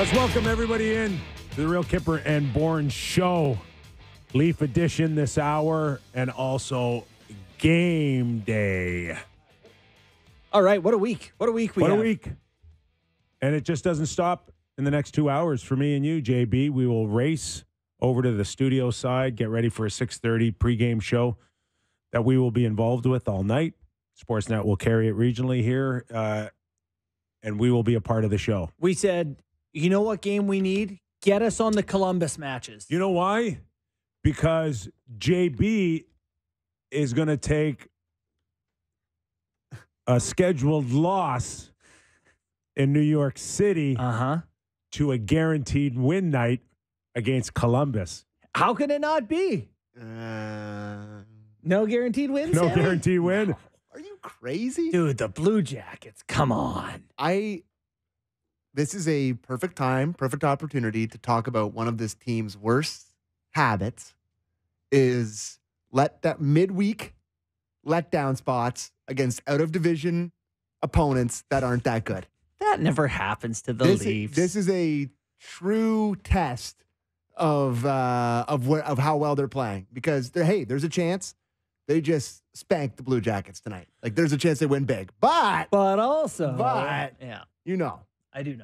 Let's welcome everybody in to the Real Kyper and Bourne show. Leaf edition this hour and also game day. All right, what a week. What a week we have. What a week. And it just doesn't stop in the next 2 hours for me and you, JB. We will race over to the studio side, get ready for a 6:30 pregame show that we will be involved with all night. Sportsnet will carry it regionally here, and we will be a part of the show. We said, you know what game we need? Get us on the Columbus matches. You know why? Because JB is going to take a scheduled loss in New York City to a guaranteed win night against Columbus. How can it not be? No guaranteed wins? No guaranteed win. Are you crazy? Dude, the Blue Jackets, come on. This is a perfect time, perfect opportunity to talk about one of this team's worst habits is let that midweek letdown spots against out-of-division opponents that aren't that good. That never happens to the Leafs. This is a true test of how well they're playing because there's a chance they just spanked the Blue Jackets tonight. Like there's a chance they win big, but yeah, you know. I do know.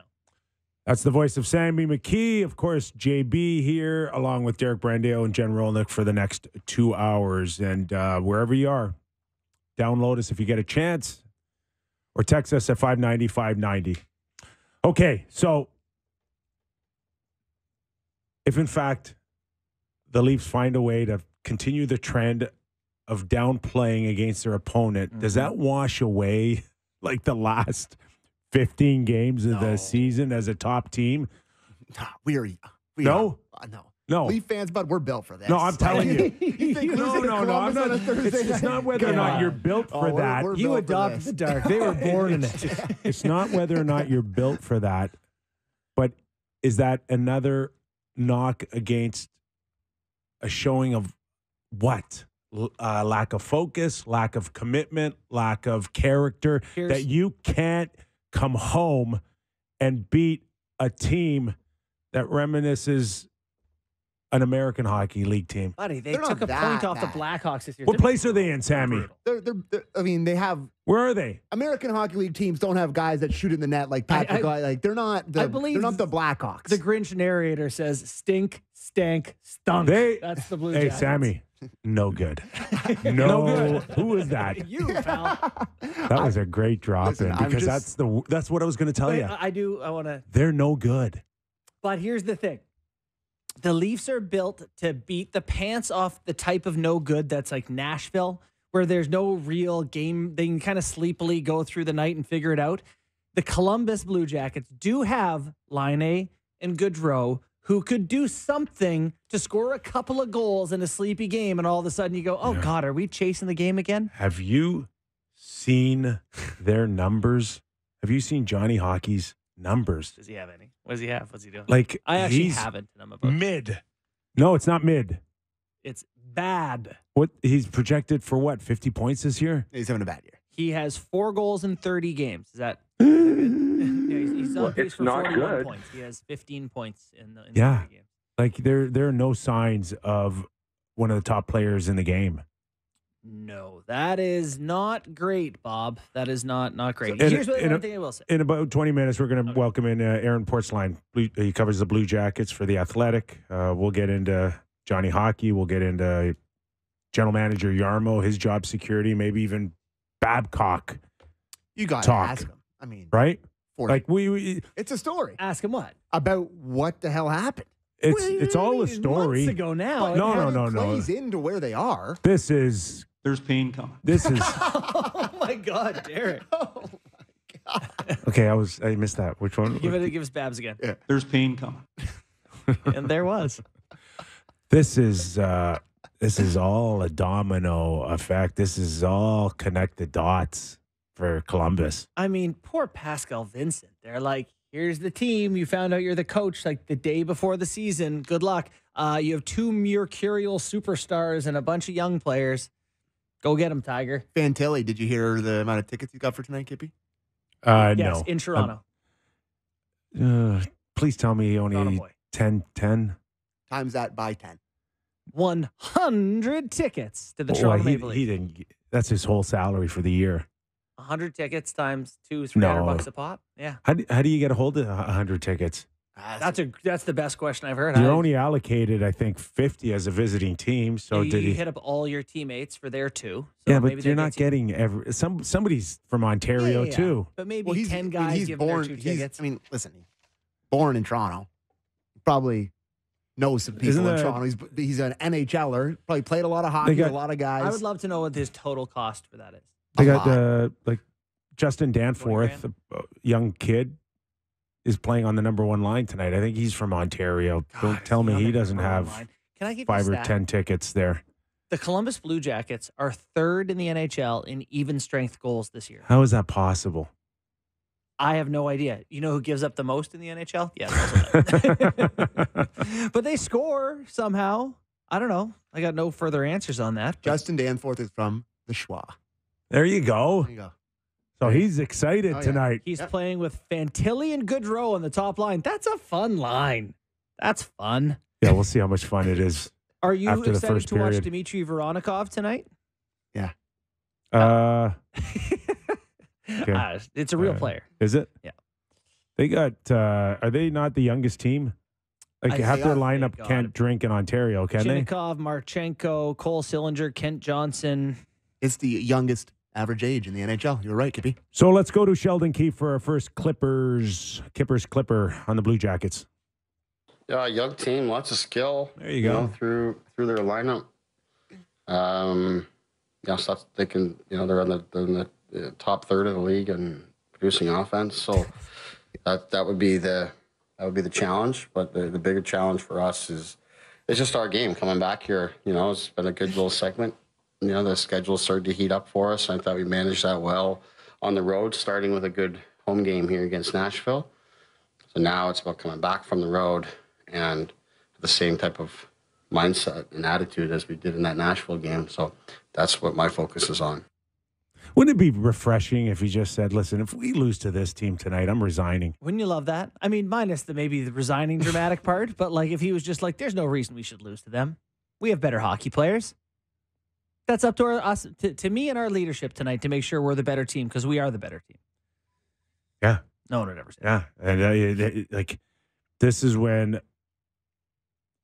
That's the voice of Sammy McKee. Of course, JB here, along with Derek Brandeo and Jen Rolnick for the next 2 hours. And wherever you are, download us if you get a chance or text us at 590-590. Okay, so if in fact the Leafs find a way to continue the trend of downplaying against their opponent, does that wash away like the last 15 games of the season as a top team? No. No. Leaf fans, bud, we're built for this. No, I'm telling you. You think No, losing to I'm Columbus not. on a Thursday It's night? not whether or not you're built for that. we're You built for adopted this. the dark. They were born in it. It's not whether or not you're built for that, but is that another knock against a showing of what? Lack of focus, lack of commitment, lack of character, that you can't come home and beat a team that reminisces an American Hockey League team. Buddy, they They're took not a point that off the bad. Blackhawks this year. What place are they in, Sammy? They have Where are they? American Hockey League teams don't have guys that shoot in the net like Patrick. Like they're not. I believe they're not the Blackhawks. The Grinch narrator says, stink, stank, stunk. That's the Blue Hey, Jackets. Sammy, no good. No good. Who is that? You, pal. That was a great drop Listen, in I'm because just- that's what I was going to tell Wait, you. I want to. They're no good. But here's the thing. The Leafs are built to beat the pants off the type of no good that's like Nashville, where there's no real game. They can kind of sleepily go through the night and figure it out. The Columbus Blue Jackets do have Laine and Gaudreau, who could do something to score a couple of goals in a sleepy game, and all of a sudden you go, oh, God, are we chasing the game again? Have you seen their numbers? Have you seen Johnny Hockey's numbers? Does he have any? What does he have? What's he doing? Like I actually he's haven't. And I'm about mid. No, it's not mid. It's bad. What he's projected for? What 50 points this year? He's having a bad year. He has 4 goals in 30 games. Is that good? He's on pace for 41 points. He has 15 points in the 30 games. Like there are no signs of one of the top players in the game. No, that is not great, Bob. That is not great. So, Here's one thing I will say. In about 20 minutes, we're going to welcome in Aaron Portzline. He covers the Blue Jackets for The Athletic. We'll get into Johnny Hockey. We'll get into General Manager Yarmo, his job security, maybe even Babcock. You got to Talk. ask him. I mean, Right? 40. Like we it's a story Ask him what? about what the hell happened. it's all a story. Months ago now. No, How no, it no. Plays into where they are. This is There's pain coming. this is Oh my God, Derek! okay. I missed that. Which one? give us Babs again. Yeah. There's pain coming. And there was. This is all a domino effect. This is all connected dots for Columbus. I mean, poor Pascal Vincent. They're like, here's the team. You found out you're the coach like the day before the season. Good luck. You have 2 mercurial superstars and a bunch of young players. Go get them, Tiger. Fantilli, did you hear the amount of tickets you got for tonight, Kippy? Yes, No. in Toronto. Please tell me he Not a only boy. 10. Times that by 10. 100 tickets to the Well, Toronto he Maple Leafs. didn't. That's his whole salary for the year. 100 tickets times $200-$300 No. a pop. Yeah. How do you get a hold of 100 tickets? That's the best question I've heard. You're only allocated, I think, 50 as a visiting team. So you did he? hit up all your teammates for their 2. So Yeah, maybe but they you're get not to you. getting every. Somebody's from Ontario Yeah. too. But maybe Well, 10 guys giving their 2 tickets. I mean, listen, born in Toronto. Probably knows some people Isn't in that- Toronto. He's an NHLer. Probably played a lot of hockey, got- a lot of guys. I would love to know what his total cost for that is. They A got lot. like Justin Danforth, a young kid, is playing on the number 1 line tonight. I think he's from Ontario. Don't tell me he doesn't have Can I give you 5 a or stat? 10 tickets there. The Columbus Blue Jackets are 3rd in the NHL in even strength goals this year. How is that possible? I have no idea. You know who gives up the most in the NHL? Yes. Also but they score somehow. I don't know. I got no further answers on that. but Justin Danforth is from the Schwa. There you go. There you go. So he's excited Oh, yeah. tonight. He's Yep. playing with Fantilli and Goodrow on the top line. That's a fun line. That's fun. Yeah, we'll see how much fun it is. Are you After the excited first to watch period. Dmitry Voronikov tonight? Okay. It's a real player. Is it? Yeah. They got. Are they not the youngest team? Like I half their think lineup they can't got- drink in Ontario, can they? Chinnikov, Marchenko, Cole Sillinger, Kent Johnson. It's the youngest average age in the NHL. You're right, Kippy. So let's go to Sheldon Keefe for our first Kippers Clipper on the Blue Jackets. Yeah, young team, lots of skill. There you go. Through their lineup. So they can. They're in the top third of the league and producing offense. So that would be the challenge. But the bigger challenge for us is just our game coming back here. It's been a good little segment. The schedule started to heat up for us. I thought we managed that well on the road, starting with a good home game here against Nashville. So now it's about coming back from the road and the same type of mindset and attitude as we did in that Nashville game. So that's what my focus is on. Wouldn't it be refreshing if he just said, "Listen, if we lose to this team tonight, I'm resigning." Wouldn't you love that? I mean, minus maybe the resigning dramatic part, but like if he was just like, there's no reason we should lose to them. We have better hockey players. That's up to us, to me and our leadership tonight to make sure we're the better team because we are the better team. Yeah. No one would ever say Yeah, and like this is when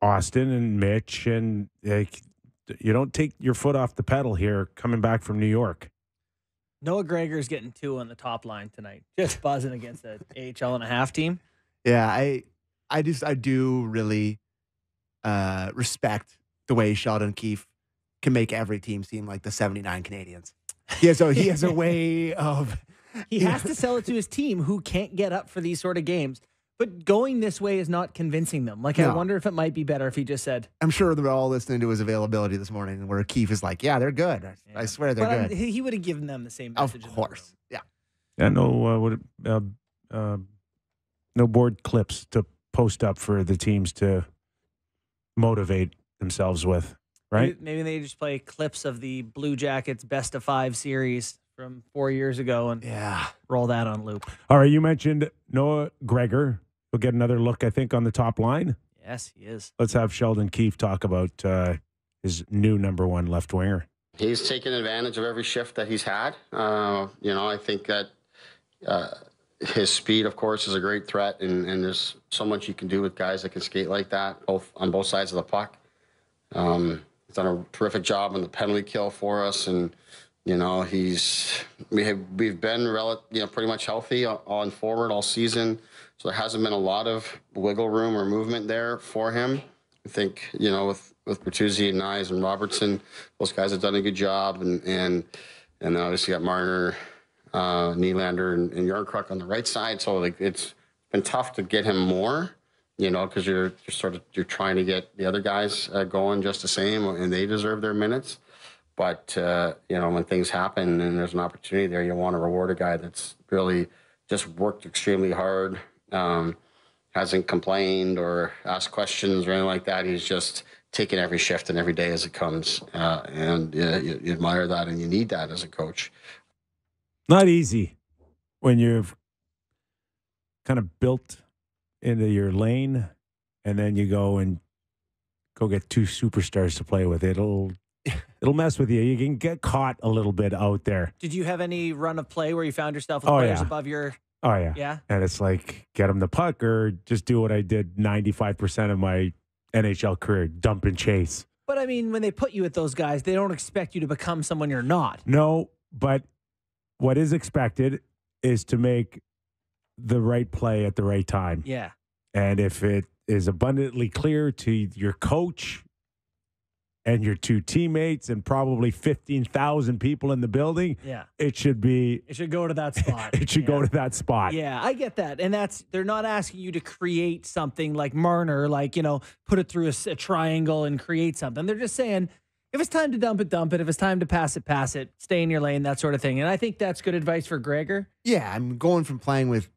Austin and Mitch and you don't take your foot off the pedal here coming back from New York. Noah Gregor's getting 2 on the top line tonight, just buzzing against the AHL and a half team. Yeah, I do really respect the way Sheldon Keefe can make every team seem like the 79 Canadians. He has a way of He has to sell it to his team who can't get up for these sort of games. But going this way is not convincing them. Like, I No. wonder if it might be better if he just said, I'm sure they're all listening to his availability this morning where Keefe is like, yeah, they're good. I swear they're but good. he would have given them the same Of message. course. Yeah. Yeah, no board clips to post up for the teams to motivate themselves with, right? Maybe they just play clips of the Blue Jackets best of 5 series from 4 years ago and Yeah. roll that on loop. All right, you mentioned Noah Gregor. We'll get another look, I think, on the top line. Yes, he is. Let's have Sheldon Keefe talk about his new number 1 left winger. He's taken advantage of every shift that he's had. I think that his speed, of course, is a great threat, and there's so much you can do with guys that can skate like that, on both sides of the puck. He's done a terrific job on the penalty kill for us, and we've been pretty much healthy on forward all season, so there hasn't been a lot of wiggle room or movement there for him. I think with Bertuzzi and Nyes and Robertson, those guys have done a good job, and obviously got Marner, Nylander, and Yarncroc on the right side. So it's been tough to get him more, because you're trying to get the other guys going just the same, and they deserve their minutes. But when things happen and there's an opportunity there, you want to reward a guy that's really just worked extremely hard, hasn't complained or asked questions or anything like that. He's just taking every shift and every day as it comes, and you admire that, and you need that as a coach. Not easy when you've kind of built into your lane, and then you go get two superstars to play with. It'll mess with you. You can get caught a little bit out there. Did you have any run of play where you found yourself with players above your? Oh yeah. Yeah. And it's like get them the puck or just do what I did 95% of my NHL career, dump and chase. But I mean, when they put you with those guys, they don't expect you to become someone you're not. No, but what is expected is to make the right play at the right time. Yeah. And if it is abundantly clear to your coach and your two teammates and probably 15,000 people in the building, it should go to that spot. It should go to that spot. Yeah, I get that. And they're not asking you to create something like Marner, like, put it through a triangle and create something. They're just saying, if it's time to dump it, dump it. If it's time to pass it, stay in your lane, that sort of thing. And I think that's good advice for Gregor. Yeah, I'm going from playing with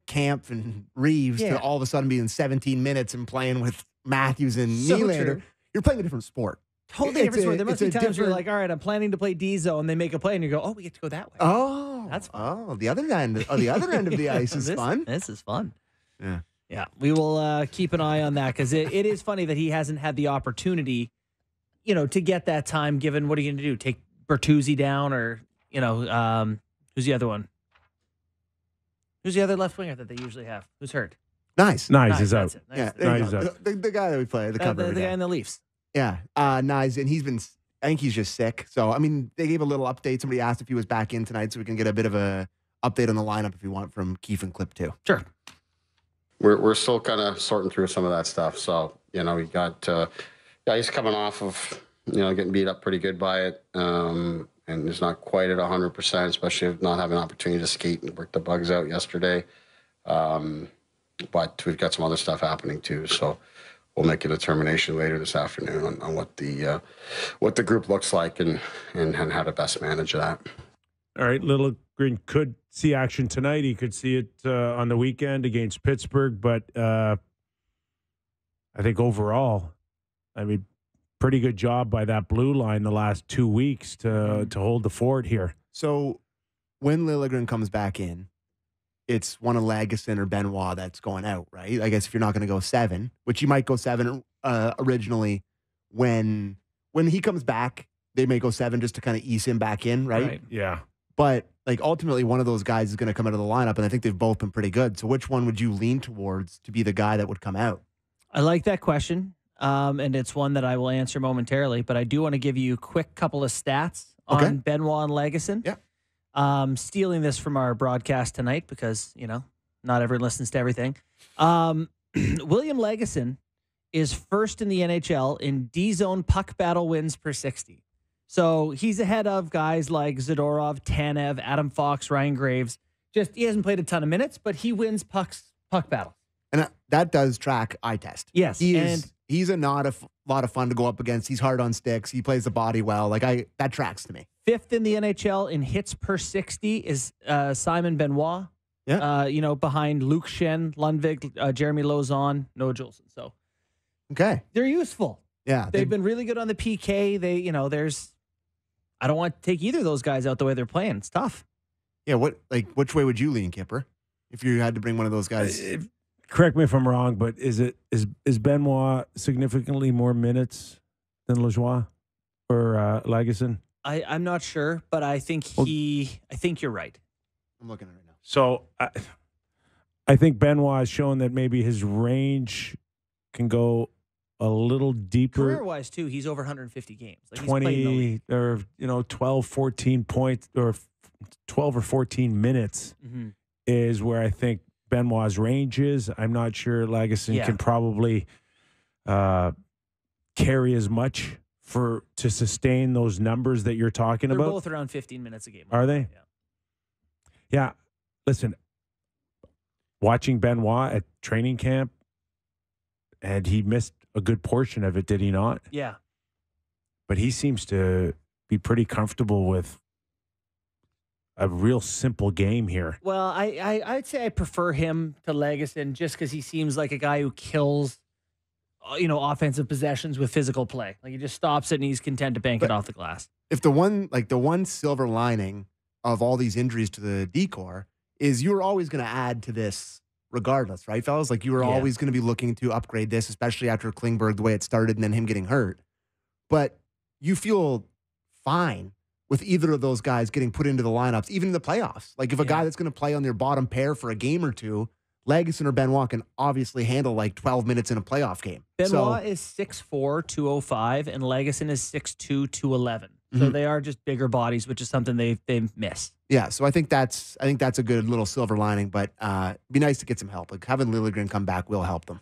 Camp and Reeves to all of a sudden being 17 minutes and playing with Matthews and Nylander. True. You're playing a different sport. Totally different sport. There must be times where you're like, all right, I'm planning to play D zone. They make a play and you go, oh, we get to go that way. Oh, that's fun. Oh, the other end of the ice is fun. This is fun. Yeah. Yeah. We will keep an eye on that because it is funny that he hasn't had the opportunity, to get that time given. What are you going to do? Take Bertuzzi down or, who's the other one? Who's the other left winger that they usually have? Who's hurt? Nice is out. Yeah, Nice out. The guy that we play, the cover. The guy in the Leafs. Yeah, Nice, and I think he's just sick. So, I mean, they gave a little update. Somebody asked if he was back in tonight, so we can get a bit of a update on the lineup if you want from Keefe and Clip too. Sure. We're still kind of sorting through some of that stuff. So, we got he's coming off of, getting beat up pretty good by it. And is not quite at 100%, especially not having an opportunity to skate and work the bugs out yesterday. But we've got some other stuff happening too. So we'll make a determination later this afternoon on what the group looks like and how to best manage that. All right, Littlegreen could see action tonight. He could see it on the weekend against Pittsburgh. But I think overall, pretty good job by that blue line the last 2 weeks to hold the fort here. So when Liljegren comes back in, it's one of Lagesson or Benoit that's going out, right? I guess if you're not going to go 7, which you might go 7 originally, when he comes back, they may go 7 just to kind of ease him back in, right? Yeah. But like ultimately one of those guys is going to come out of the lineup, and I think they've both been pretty good. So which one would you lean towards to be the guy that would come out? I like that question. And it's one that I will answer momentarily, but I do want to give you a quick couple of stats on Benoit and Lagesson. Yeah. Stealing this from our broadcast tonight because, not everyone listens to everything. William Lagesson is first in the NHL in D-zone puck battle wins per 60. So he's ahead of guys like Zadorov, Tanev, Adam Fox, Ryan Graves. He hasn't played a ton of minutes, but he wins puck battle. And that does track eye test. Yes. He's not a lot of fun to go up against. He's hard on sticks. He plays the body well. That tracks to me. 5th in the NHL in hits per 60 is Simon Benoit. Yeah. Behind Luke Shen, Lundvik, Jeremy Lauzon, Noah Juleson. So, okay, they're useful. Yeah, they've been really good on the PK. I don't want to take either of those guys out the way they're playing. It's tough. Yeah. Which way would you lean, Kyper, if you had to bring one of those guys? Correct me if I'm wrong, but is Benoit significantly more minutes than Lajoie or Lagesson? I'm not sure, but I think you're right. I'm looking at it right now. So I think Benoit has shown that maybe his range can go a little deeper. Career-wise, too, he's over 150 games. 20 or 12, 14 points or 12 or 14 minutes is where I think Benoit's range is. I'm not sure Lagesson can probably carry as much to sustain those numbers that you're talking about. They're both around 15 minutes a game. Are they? Yeah. Listen, watching Benoit at training camp, and he missed a good portion of it, did he not? Yeah. But he seems to be pretty comfortable with a real simple game here. Well, I'd say I prefer him to Lagesson just because he seems like a guy who kills, offensive possessions with physical play. Like he just stops it and he's content to bank it off the glass. If the one silver lining of all these injuries to the D-core is you're always going to add to this regardless, right, fellas? Like, you were always going to be looking to upgrade this, especially after Klingberg, the way it started, and then him getting hurt. But you feel fine with either of those guys getting put into the lineups, even in the playoffs. Like, if a guy that's going to play on their bottom pair for a game or two, Legason or Benoit can obviously handle like 12 minutes in a playoff game. Benoit is 6'4", 205, and Legason is 6'2", 211. So they are just bigger bodies, which is something they miss. Yeah, so I think that's a good little silver lining, but it'd be nice to get some help. Like, having Liljegren come back will help them.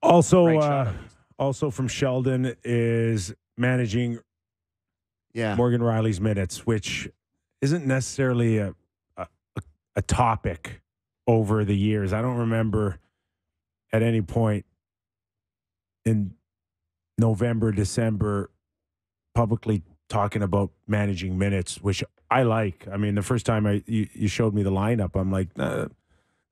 Also from Sheldon is managing Morgan Rielly's minutes, which isn't necessarily a topic over the years. I don't remember at any point in November, December publicly talking about managing minutes, which I like. I mean, the first time you showed me the lineup, I'm like,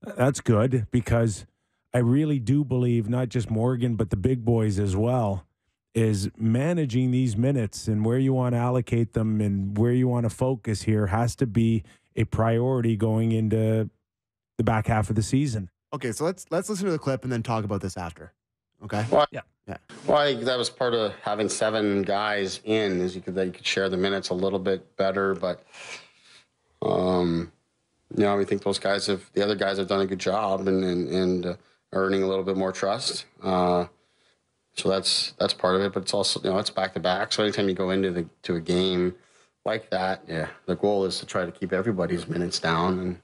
that's good, because I really do believe not just Morgan, but the big boys as well, is managing these minutes and where you want to allocate them and where you want to focus here has to be a priority going into the back half of the season. Okay, so let's listen to the clip and then talk about this after. Okay? Well, Yeah. Well, I think that was part of having 7 guys in, is you could share the minutes a little bit better. But, I think the other guys have done a good job and earning a little bit more trust. So that's part of it. But it's also, it's back to back. So anytime you go into a game like that, the goal is to try to keep everybody's minutes down. And,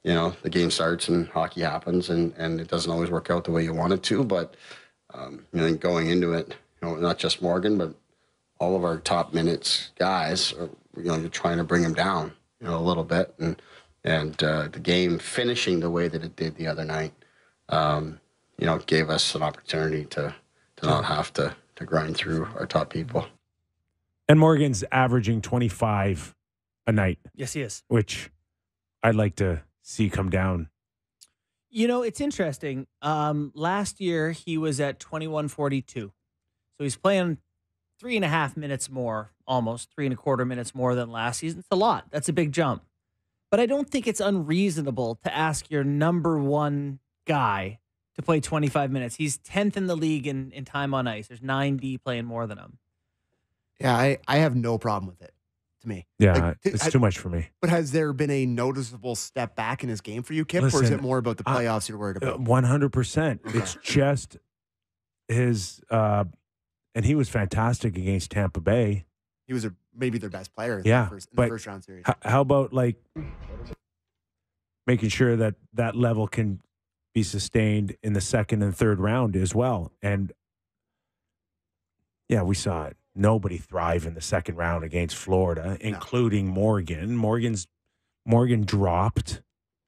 the game starts and hockey happens, and it doesn't always work out the way you want it to. But, going into it, not just Morgan, but all of our top minutes guys, you're trying to bring them down, a little bit. And the game finishing the way that it did the other night, gave us an opportunity to not have to grind through our top people. And Morgan's averaging 25 a night. Yes, he is. Which I'd like to see come down. It's interesting. Last year he was at 21:42. So he's playing 3.5 minutes more, almost 3.25 minutes more than last season. It's a lot. That's a big jump. But I don't think it's unreasonable to ask your number one guy to play 25 minutes. He's 10th in the league in time on ice. There's 9D playing more than him. Yeah, I have no problem with it, to me. Yeah, it's too much for me. But has there been a noticeable step back in his game for you, Kip? Or is it more about the playoffs you're worried about? 100%. Okay. It's just his, and he was fantastic against Tampa Bay. He was maybe their best player in Yeah, the but first round series. How about making sure that level can be sustained in the second and third round as well? And we saw it. Nobody thrive in the second round against Florida, including Morgan. Morgan dropped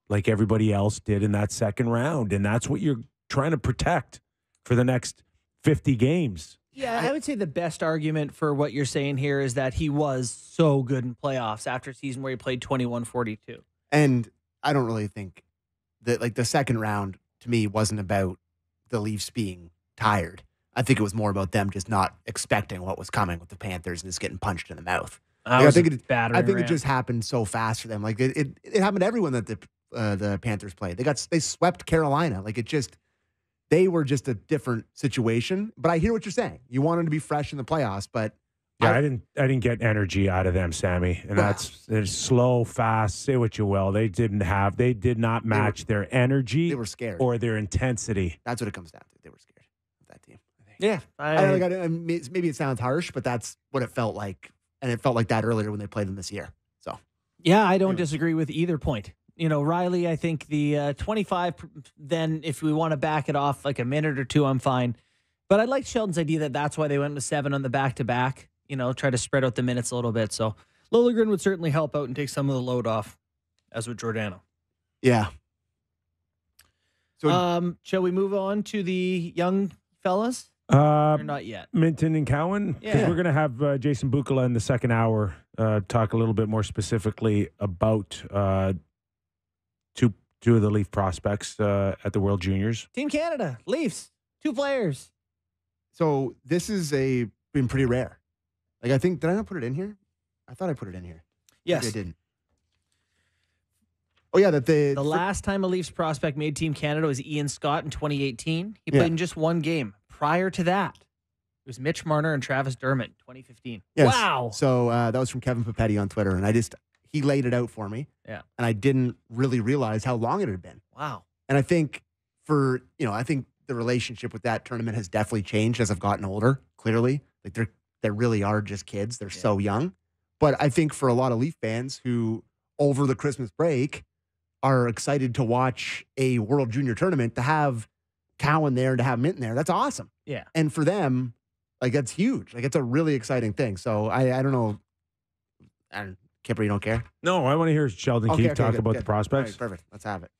like everybody else did in that second round, and that's what you're trying to protect for the next 50 games. Yeah, I would say the best argument for what you're saying here is that he was so good in playoffs after a season where he played 21:42. And I don't really think that the second round to me wasn't about the Leafs being tired. I think it was more about them just not expecting what was coming with the Panthers and just getting punched in the mouth. I think it just happened so fast for them. Like it happened to everyone that the Panthers played. They swept Carolina. They were just a different situation. But I hear what you're saying. You want them to be fresh in the playoffs, but I didn't get energy out of them, Sammy. And it's slow, fast, say what you will. They did not match their energy. They were scared. Or their intensity. That's what it comes down to. They were scared of that team. Yeah. Maybe it sounds harsh, but that's what it felt like. And it felt like that earlier when they played them this year. So, yeah, I don't disagree with either point. Rielly, I think the 25, then if we want to back it off like a minute or two, I'm fine. But I like Sheldon's idea that's why they went with 7 on the back-to-back, try to spread out the minutes a little bit. So Liljegren would certainly help out and take some of the load off, as would Giordano. Yeah. So, shall we move on to the young fellas? Or not yet? Minton and Cowan. Yeah. We're going to have Jason Bukala in the second hour talk a little bit more specifically about two of the Leaf prospects at the World Juniors. Team Canada, Leafs, 2 players. So this is been pretty rare. I think, did I not put it in here? I thought I put it in here. Yes. Maybe I didn't. Oh yeah, that The last time a Leafs prospect made Team Canada was Ian Scott in 2018. He played in just one game. Prior to that, it was Mitch Marner and Travis Dermott in 2015. Yes. Wow. So that was from Kevin Papetti on Twitter, and he laid it out for me. Yeah. And I didn't really realize how long it had been. Wow. And I think I think the relationship with that tournament has definitely changed as I've gotten older. Clearly, like they really are just kids. They're so young. But I think for a lot of Leaf fans who over the Christmas break are excited to watch a World Junior tournament, to have Cowan there and to have Minton there, that's awesome. Yeah. And for them, like that's huge. Like it's a really exciting thing. So I don't know. Kyper, you don't care? No, I want to hear Sheldon Keefe talk about the prospects. Right, perfect. Let's have it.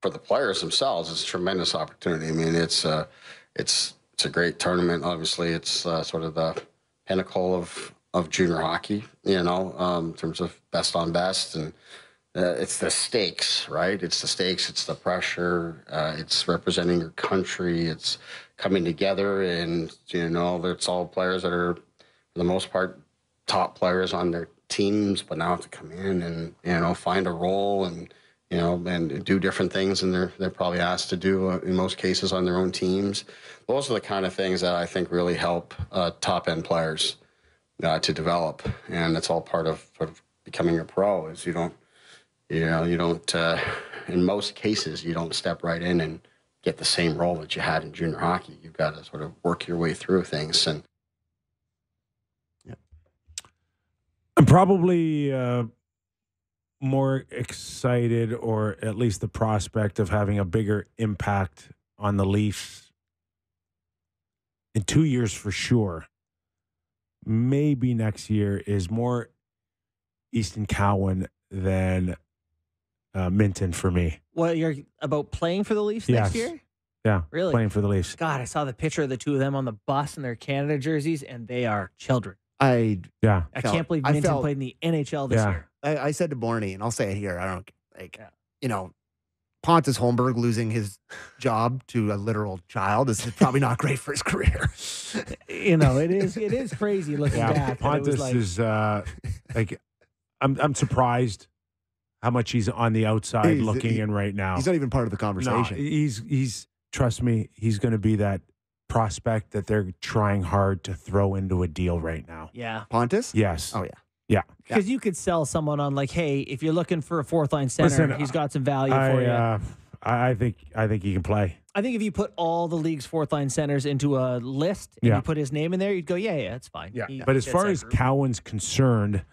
For the players themselves, it's a tremendous opportunity. I mean, it's a great tournament. Obviously, it's sort of the pinnacle of junior hockey, in terms of best on best. And it's the stakes, right? It's the stakes. It's the pressure. It's representing your country. It's coming together. And, it's all players that are, for the most part, top players on their teams, but now have to come in and, find a role and do different things than they're probably asked to do in most cases on their own teams. Those are the kind of things that I think really help top-end players to develop, and it's all part of sort of becoming a pro. Is you don't in most cases you don't step right in and get the same role that you had in junior hockey. You've got to sort of work your way through things. And I'm probably more excited, or at least the prospect of having a bigger impact on the Leafs in 2 years for sure. Maybe next year is more Easton Cowan than Minton for me. Well, you're about playing for the Leafs next year? Yeah. Really? Playing for the Leafs. God, I saw the picture of the two of them on the bus in their Canada jerseys, and they are children. I can't believe Minton played in the NHL this year. I said to Borny, and I'll say it here, I don't Pontus Holmberg losing his job to a literal child is probably not great for his career. It is crazy looking back. Pontus is I'm surprised how much he's on the outside looking in right now. He's not even part of the conversation. No, he's trust me, he's going to be that prospect that they're trying hard to throw into a deal right now. Yeah. Pontus? Yes. Oh, yeah. Yeah. Because you could sell someone on like, hey, if you're looking for a fourth line center, he's got some value for you. I think he can play. I think if you put all the league's fourth line centers into a list and you put his name in there, you'd go, yeah, it's fine. Yeah. But as far as Cowan's concerned,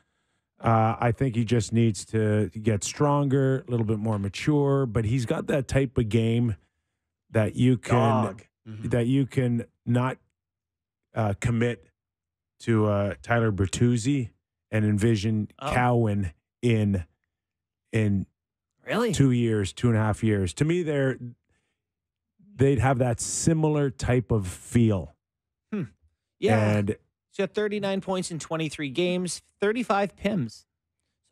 I think he just needs to get stronger, a little bit more mature. But he's got that type of game that you can not commit to Tyler Bertuzzi and envision Cowan in really 2 years, 2.5 years. To me, they'd have that similar type of feel. Yeah. And he's got 39 points in 23 games, 35 PIMs.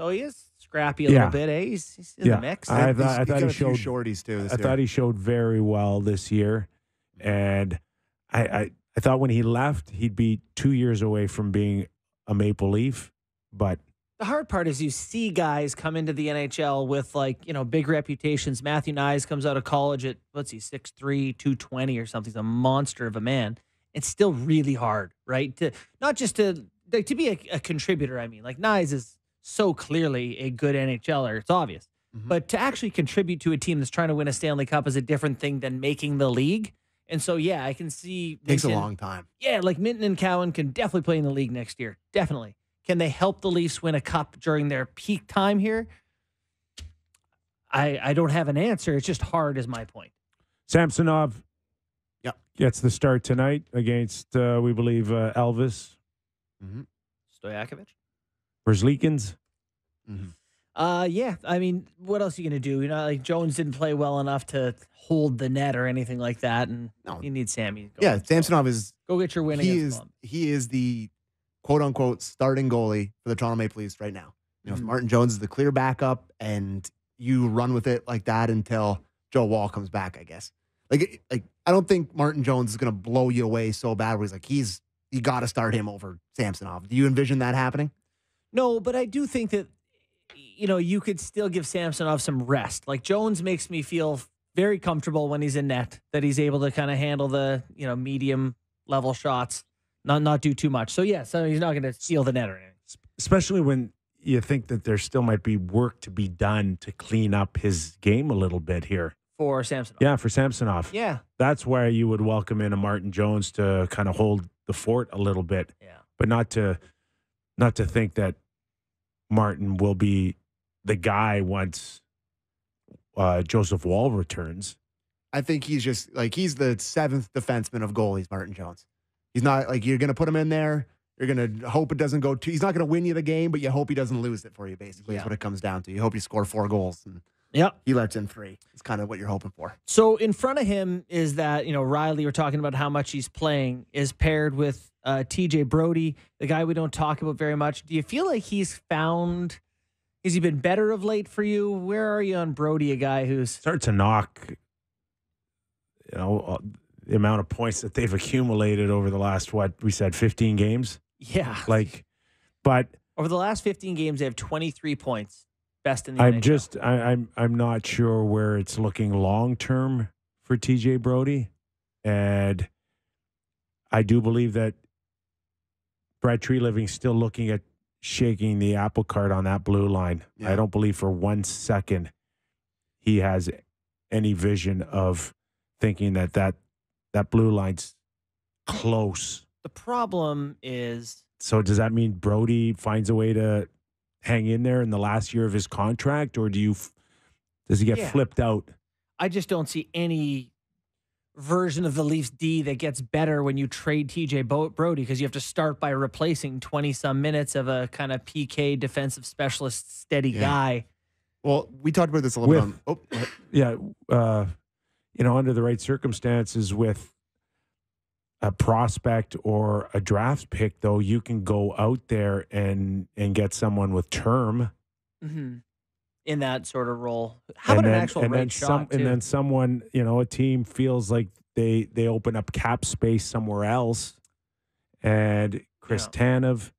So he is scrappy a little bit, eh? He's in the mix. I thought he showed shorties too. I thought he showed very well this year. And I thought when he left, he'd be 2 years away from being a Maple Leaf. But the hard part is you see guys come into the NHL with big reputations. Matthew Nyes comes out of college at, 6'3", 220 or something. He's a monster of a man. It's still really hard, right? Not just to be a contributor. I mean, like Nyes is so clearly a good NHLer. It's obvious. Mm-hmm. But to actually contribute to a team that's trying to win a Stanley Cup is a different thing than making the league. And so, yeah, I can see. Takes a long time. Yeah, like Minton and Cowan can definitely play in the league next year. Definitely. Can they help the Leafs win a cup during their peak time here? I don't have an answer. It's just hard is my point. Samsonov gets the start tonight against, we believe, Elvis. Mm-hmm. Stojakovic. Verzlikins. Mm-hmm. Yeah. I mean, what else are you going to do? Like Jones didn't play well enough to hold the net or anything like that, and you need Sammy. Samsonov is. Go get your win. He is the quote unquote starting goalie for the Toronto Maple Leafs right now. If Martin Jones is the clear backup, and you run with it like that until Joe Wall comes back, I guess. Like I don't think Martin Jones is going to blow you away so bad where you got to start him over Samsonov. Do you envision that happening? No, but I do think that you could still give Samsonov some rest. Like Jones makes me feel very comfortable when he's in net, that he's able to kind of handle the, medium level shots, not do too much. So he's not going to steal the net or anything. Especially when you think that there still might be work to be done to clean up his game a little bit here. For Samsonov. Yeah, for Samsonov. Yeah. That's where you would welcome in a Martin Jones to kind of hold the fort a little bit. Yeah. But not to think that Martin will be the guy once Joseph Wall returns. I think he's just he's the seventh defenseman of goalies, Martin Jones. He's not you're going to put him in there. You're going to hope it doesn't go too. He's not going to win you the game, but you hope he doesn't lose it for you, basically, is what it comes down to. You hope you score 4 goals and he lets in 3. It's kind of what you're hoping for. So in front of him is that, Riley, we're talking about how much he's playing, is paired with TJ Brody, the guy we don't talk about very much. Do you feel like has he been better of late for you? Where are you on Brody, a guy who's starting to knock, the amount of points that they've accumulated over the last, 15 games? Yeah. But over the last 15 games, they have 23 points. Best in the NHL. I'm not sure where it's looking long term for TJ Brody, and I do believe that Brad Treliving's still looking at shaking the apple cart on that blue line. Yeah. I don't believe for 1 second he has any vision of thinking that blue line's close. The problem is. So does that mean Brody finds a way to hang in there in the last year of his contract, or does he get flipped out? I just don't see any version of the Leafs D that gets better when you trade TJ Brody, because you have to start by replacing 20-some minutes of a kind of PK defensive specialist steady guy. Well, we talked about this a little bit. Under the right circumstances with a prospect or a draft pick, though, you can go out there and get someone with term in that sort of role. How about an actual right shot? And then someone, a team feels like they open up cap space somewhere else, and Chris Tanev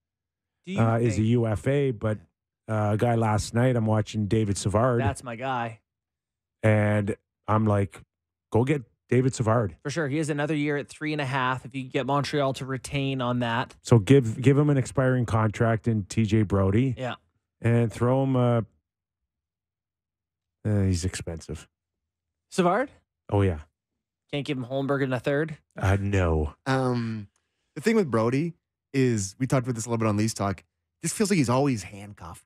is a UFA, but a guy last night I'm watching David Savard. That's my guy, and I'm like, go get David Savard. For sure. He has another year at 3.5 if you get Montreal to retain on that. So give him an expiring contract in TJ Brody. Yeah. And throw him he's expensive. Savard? Oh, yeah. Can't give him Holmberg in a third? No. The thing with Brody is, we talked about this a little bit on Leafs Talk, just feels like he's always handcuffed.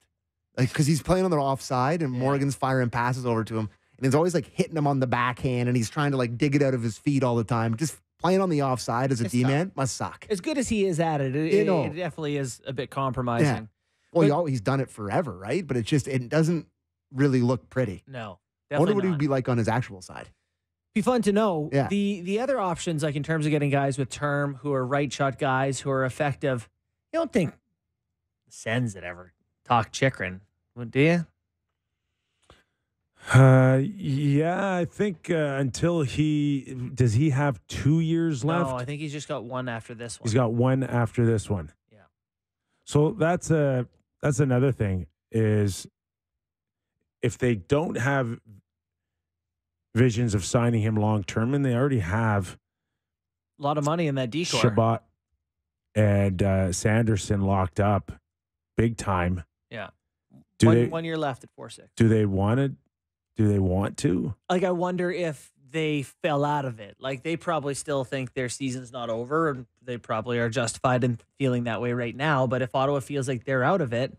Because he's playing on the offside and Morgan's firing passes over to him. And he's always hitting him on the backhand, and he's trying to dig it out of his feet all the time. Just playing on the offside as a D-man must suck. As good as he is at it, it definitely is a bit compromising. Yeah. Well, he's done it forever, right? But it doesn't really look pretty. No, I wonder what he would be like on his actual side. Be fun to know. Yeah. The other options, in terms of getting guys with term who are right shot guys who are effective, you don't think Sens that ever talk Chychrun, do you? I think until does he have 2 years left? No, I think he's just got one after this one. He's got one after this one. Yeah. So that's another thing, is if they don't have visions of signing him long term, and they already have a lot of money in that decor. Shabbat and Sanderson locked up big time. Yeah. 1 year left at 4-6. Do they want to? I wonder if they fell out of it. They probably still think their season's not over, and they probably are justified in feeling that way right now. But if Ottawa feels like they're out of it,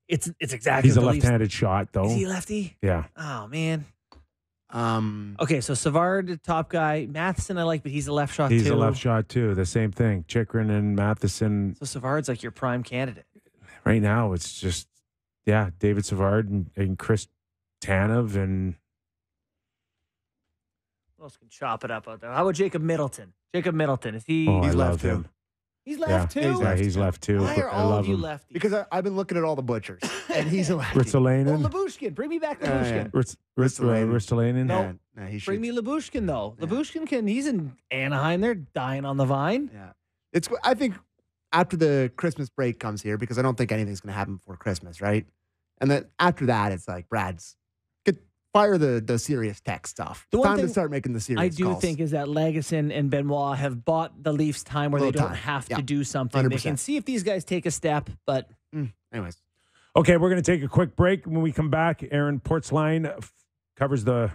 it's exactly. He's a left-handed shot, though. Is he lefty? Yeah. Oh man. Okay, so Savard, the top guy. Matheson, I like, but he's a left shot too. He's a left shot too. The same thing. Chychrun and Matheson. So Savard's your prime candidate. Right now, it's just David Savard and Chris Tanev and. Who else can chop it up out there? How about Jacob Middleton? Jacob Middleton, is he? Oh, he's I love him. He's left too? He's left too. Why are all of you lefties? Because I've been looking at all the butchers, and he's a lefty. Ristolainen. Oh, Labushkin. Bring me back Labushkin. Ristolainen. No. He Bring me Labushkin, though. Yeah. Labushkin he's in Anaheim. They're dying on the vine. Yeah. I think after the Christmas break comes here, because I don't think anything's going to happen before Christmas, right? And then after that, it's like Brad's fire the serious tech stuff. The one Time to thing start making the serious I do calls. think is that Legason and Benoit have bought the Leafs time where they Little don't time. have Yeah. to do something. 100%. They can see if these guys take a step, but Anyways. Okay, we're going to take a quick break. When we come back, Aaron Portzline covers the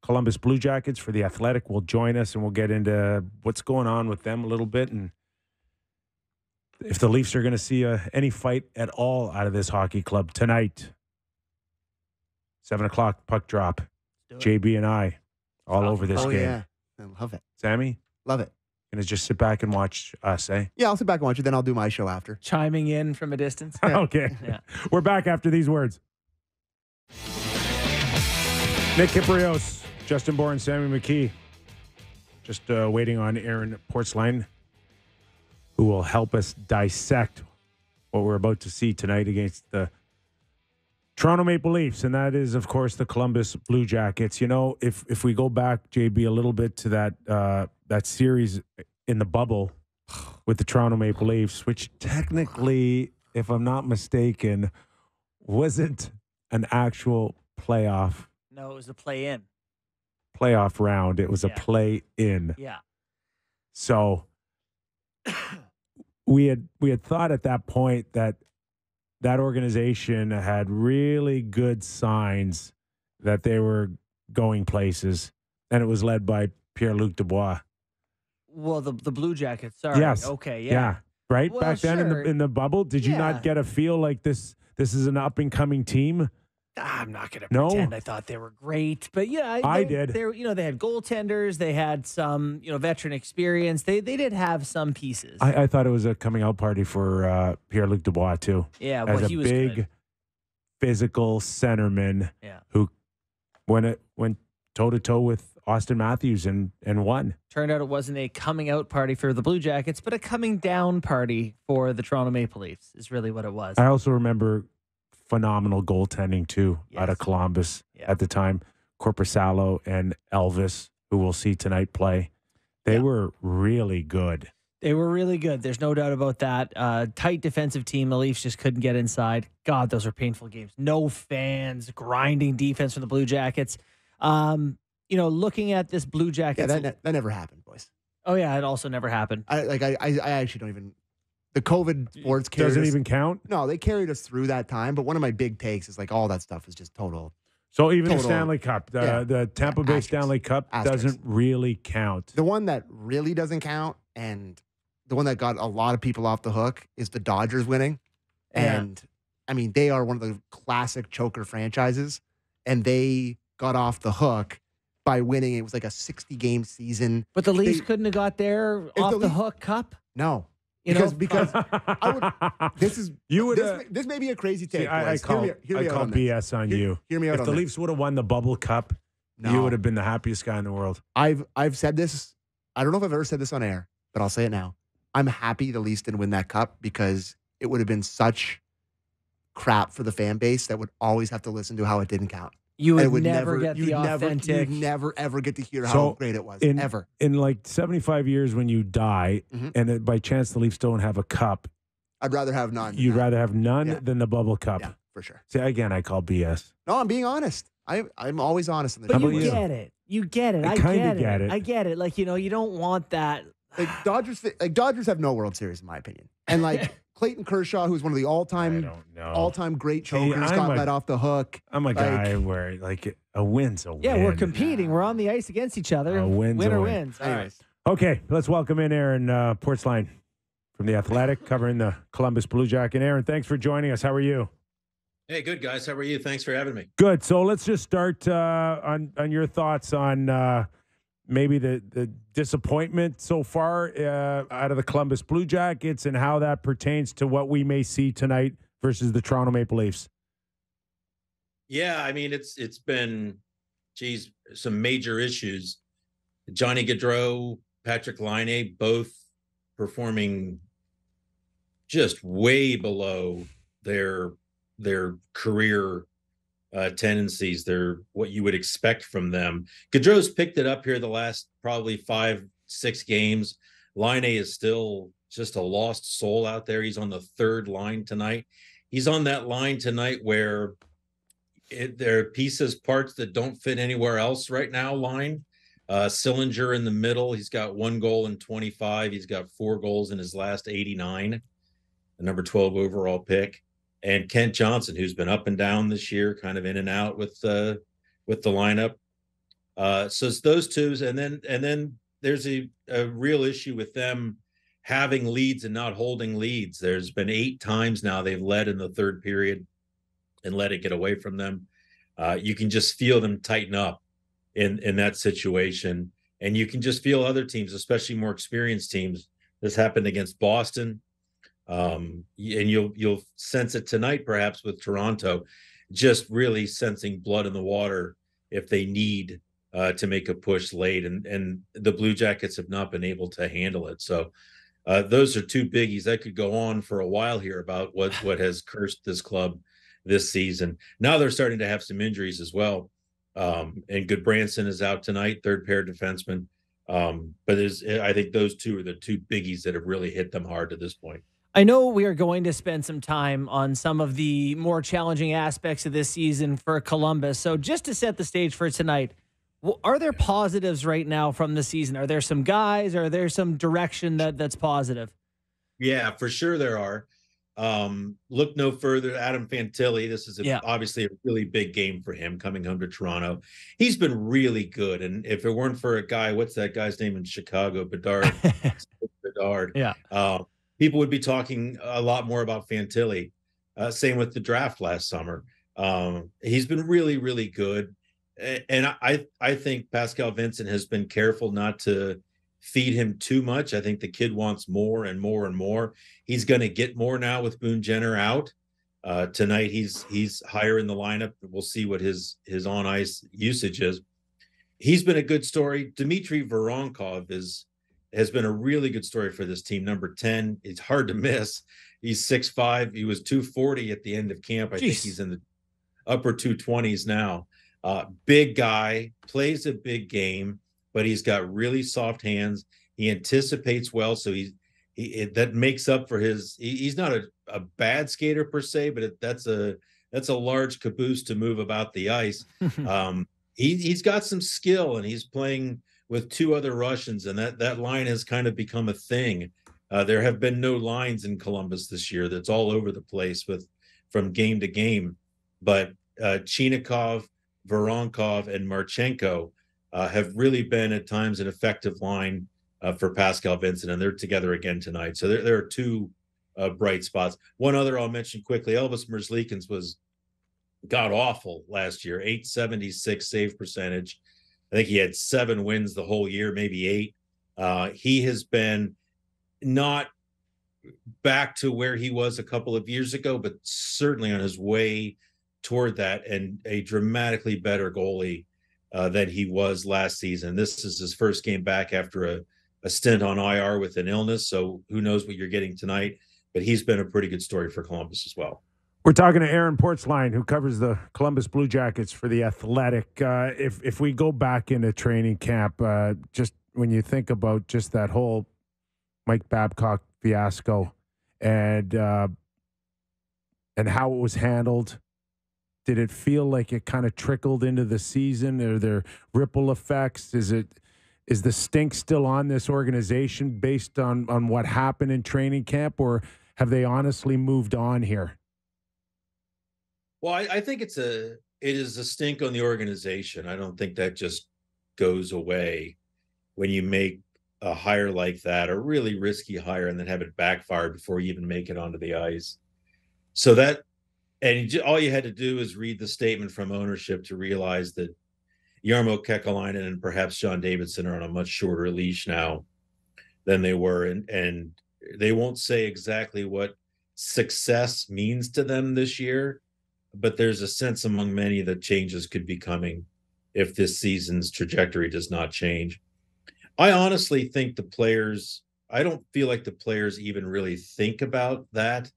Columbus Blue Jackets for The Athletic. Will join us, and we'll get into what's going on with them a little bit, and if the Leafs are going to see any fight at all out of this hockey club tonight. 7 o'clock puck drop. JB and I all over this game. Yeah. I love it. Sammy, Love it. gonna just sit back and watch us, eh? Yeah, I'll sit back and watch it. Then I'll do my show after. chiming in from a distance. Okay. Yeah. We're back after these words. Nick Kypreos, Justin Bourne and Sam McKee. Just waiting on Aaron Portzline, who will help us dissect what we're about to see tonight against the Toronto Maple Leafs, and that is, of course, the Columbus Blue Jackets. You know, if we go back, JB, a little bit to that series in the bubble with the Toronto Maple Leafs, which technically, if I'm not mistaken, wasn't an actual playoff No, it was a play-in. round. It was a Yeah. play-in. Yeah. So we had thought at that point that organization had really good signs that they were going places, and it was led by Pierre-Luc Dubois. Well, the Blue Jackets. Sorry. Yes. Okay. Yeah. Yeah. Right? Well, Back then sure. in the bubble, did you Yeah. not get a feel like this is an up-and-coming team? I'm not going to No? pretend I thought they were great, but yeah, I did. They were, they had goaltenders, they had some, veteran experience. They did have some pieces. I thought it was a coming out party for Pierre-Luc Dubois, too. yeah, As well, a he was big, good. physical centerman Yeah. who went toe-to-toe with Austin Matthews and won. Turned out it wasn't a coming out party for the Blue Jackets, but a coming down party for the Toronto Maple Leafs is really what it was. I also remember phenomenal goaltending too out of Yes. Columbus Yeah. at the time. Corpusalo and Elvis, who we'll see tonight play, they Yeah. were really good. They were really good. There's no doubt about that. Tight defensive team. The Leafs just couldn't get inside. God, those are painful games. No fans, grinding defense from the Blue Jackets. Looking at this Blue Yeah, Jackets. that never happened, boys. Oh yeah, it also never happened. I actually don't even. The COVID sports carried Doesn't us, even count. No, they carried us through that time. But one of my big takes is like all that stuff is just total. So even the Total- Stanley Cup, yeah. the Tampa Bay Asterisk. Stanley Cup Asterisk. doesn't really count. The one that really doesn't count, and the one that got a lot of people off the hook, is the Dodgers winning. Yeah. And I mean, they are one of the classic choker franchises, and they got off the hook by winning. It was like a 60-game season. But the Leafs They- couldn't have got their If off the the Leaf- hook cup. No, You because know, this is You would this may be a crazy take. I boys. call hear me out on this. BS on you. Hear me out If on the this. Leafs would have won the Bubble Cup, you No. would have been the happiest guy in the world. I've said this. I don't know if I've ever said this on air, but I'll say it now. I'm happy the Leafs didn't win that cup because it would have been such crap for the fan base that would always have to listen to how it didn't count. you And would never get the authentic. You'd never ever get to hear how So, great it was. in- Ever. In like 75 years when you die, Mhm. and by chance the Leafs don't have a cup, I'd rather have none. you'd rather have none Yeah. than the Bubble Cup. Yeah, for sure. See, again, I call BS. No, I'm being honest. I'm always honest in the But How you about you? get it. You get it. I I kinda get it. get it. I get it. Like, you don't want that. Dodgers have no World Series in my opinion. And like Clayton Kershaw, who's one of the I all-time don't know. great Hey, chokers, I'm got a- let off the hook. I'm a like- guy where like a win's a win. Yeah, we're competing. We're on the ice against each other. A win's a Winner win. wins. All right. Anyways, Okay, let's welcome in Aaron Portzline from The Athletic, covering the Columbus Blue Jacket. Aaron, thanks for joining us. How are you? Hey, good guys. How are you? Thanks for having me. Good. So let's just start on your thoughts on maybe the disappointment so far out of the Columbus Blue Jackets and how that pertains to what we may see tonight versus the Toronto Maple Leafs. Yeah, I mean it's been, some major issues. Johnny Gaudreau, Patrick Laine, both performing just way below their career tendencies. They're what you would expect from them. Gaudreau's picked it up here the last probably 5-6 games. Laine is still just a lost soul out there. He's on the third line tonight. he's on that line tonight where there are pieces, parts that don't fit anywhere else right now. Line, Sillinger in the middle. He's got 1 goal in 25. He's got 4 goals in his last 89. The number 12 overall pick, and Kent Johnson, who's been up and down this year, kind of in and out with the lineup. So it's those two, and then there's a real issue with them having leads and not holding leads. There's been 8 times now they've led in the third period and let it get away from them. You can just feel them tighten up in that situation, and you can just feel other teams, especially more experienced teams. This happened against Boston, and you'll sense it tonight, perhaps with Toronto, just really sensing blood in the water if they need to make a push late, and the Blue Jackets have not been able to handle it. So those are 2 biggies. I could go on for a while here about what has cursed this club this season. Now they're starting to have some injuries as well. And Goodbranson is out tonight, third pair defenseman. But I think those 2 are the 2 biggies that have really hit them hard to this point. I know we are going to spend some time on some of the more challenging aspects of this season for Columbus. So just to set the stage for tonight, are there positives right now from the season? Are there some guys? Are there some direction that's positive? Yeah, for sure there are. Look no further. Adam Fantilli. This is obviously a really big game for him coming home to Toronto. He's been really good. And if it weren't for a guy, what's that guy's name in Chicago? Bedard. Bedard. Yeah. People would be talking a lot more about Fantilli. Same with the draft last summer. He's been really, really good. And I think Pascal Vincent has been careful not to feed him too much. I think the kid wants more and more and more. He's going to get more now with Boone Jenner out. Tonight he's higher in the lineup. We'll see what his on ice usage is. He's been a good story. Dmitry Voronkov has been a really good story for this team. Number 10. It's hard to miss. He's 6'5". He was 240 at the end of camp. I think he's in the upper 220s now. Big guy, plays a big game, but he's got really soft hands. He anticipates well, so that makes up for he's not a bad skater per se, but that's a large caboose to move about the ice. He's got some skill, and he's playing with 2 other Russians, and that line has kind of become a thing. There have been no lines in Columbus this year. That's all over the place from game to game. But Chinikov, Voronkov, and Marchenko have really been at times an effective line for Pascal Vincent, and they're together again tonight. So there are 2 bright spots. One other I'll mention quickly, Elvis Merzlikins was god-awful last year, .876 save percentage. I think he had 7 wins the whole year, maybe 8. He has been not back to where he was a couple of years ago, but certainly on his way toward that, and a dramatically better goalie than he was last season. This is his first game back after a stint on IR with an illness, so who knows what you're getting tonight, but he's been a pretty good story for Columbus as well. We're talking to Aaron Portzline, who covers the Columbus Blue Jackets for The Athletic. If we go back into training camp, just when you think about just that whole Mike Babcock fiasco and how it was handled, did it feel like it kind of trickled into the season? Are there ripple effects? Is the stink still on this organization based on what happened in training camp, or have they honestly moved on here? Well, I think it is a stink on the organization. I don't think that just goes away when you make a hire like that, a really risky hire, and then have it backfired before you even make it onto the ice. So all you had to do is read the statement from ownership to realize that Jarmo Kekalainen and perhaps John Davidson are on a much shorter leash now than they were. And they won't say exactly what success means to them this year, but there's a sense among many that changes could be coming if this season's trajectory does not change. I honestly think I don't feel like the players even really think about that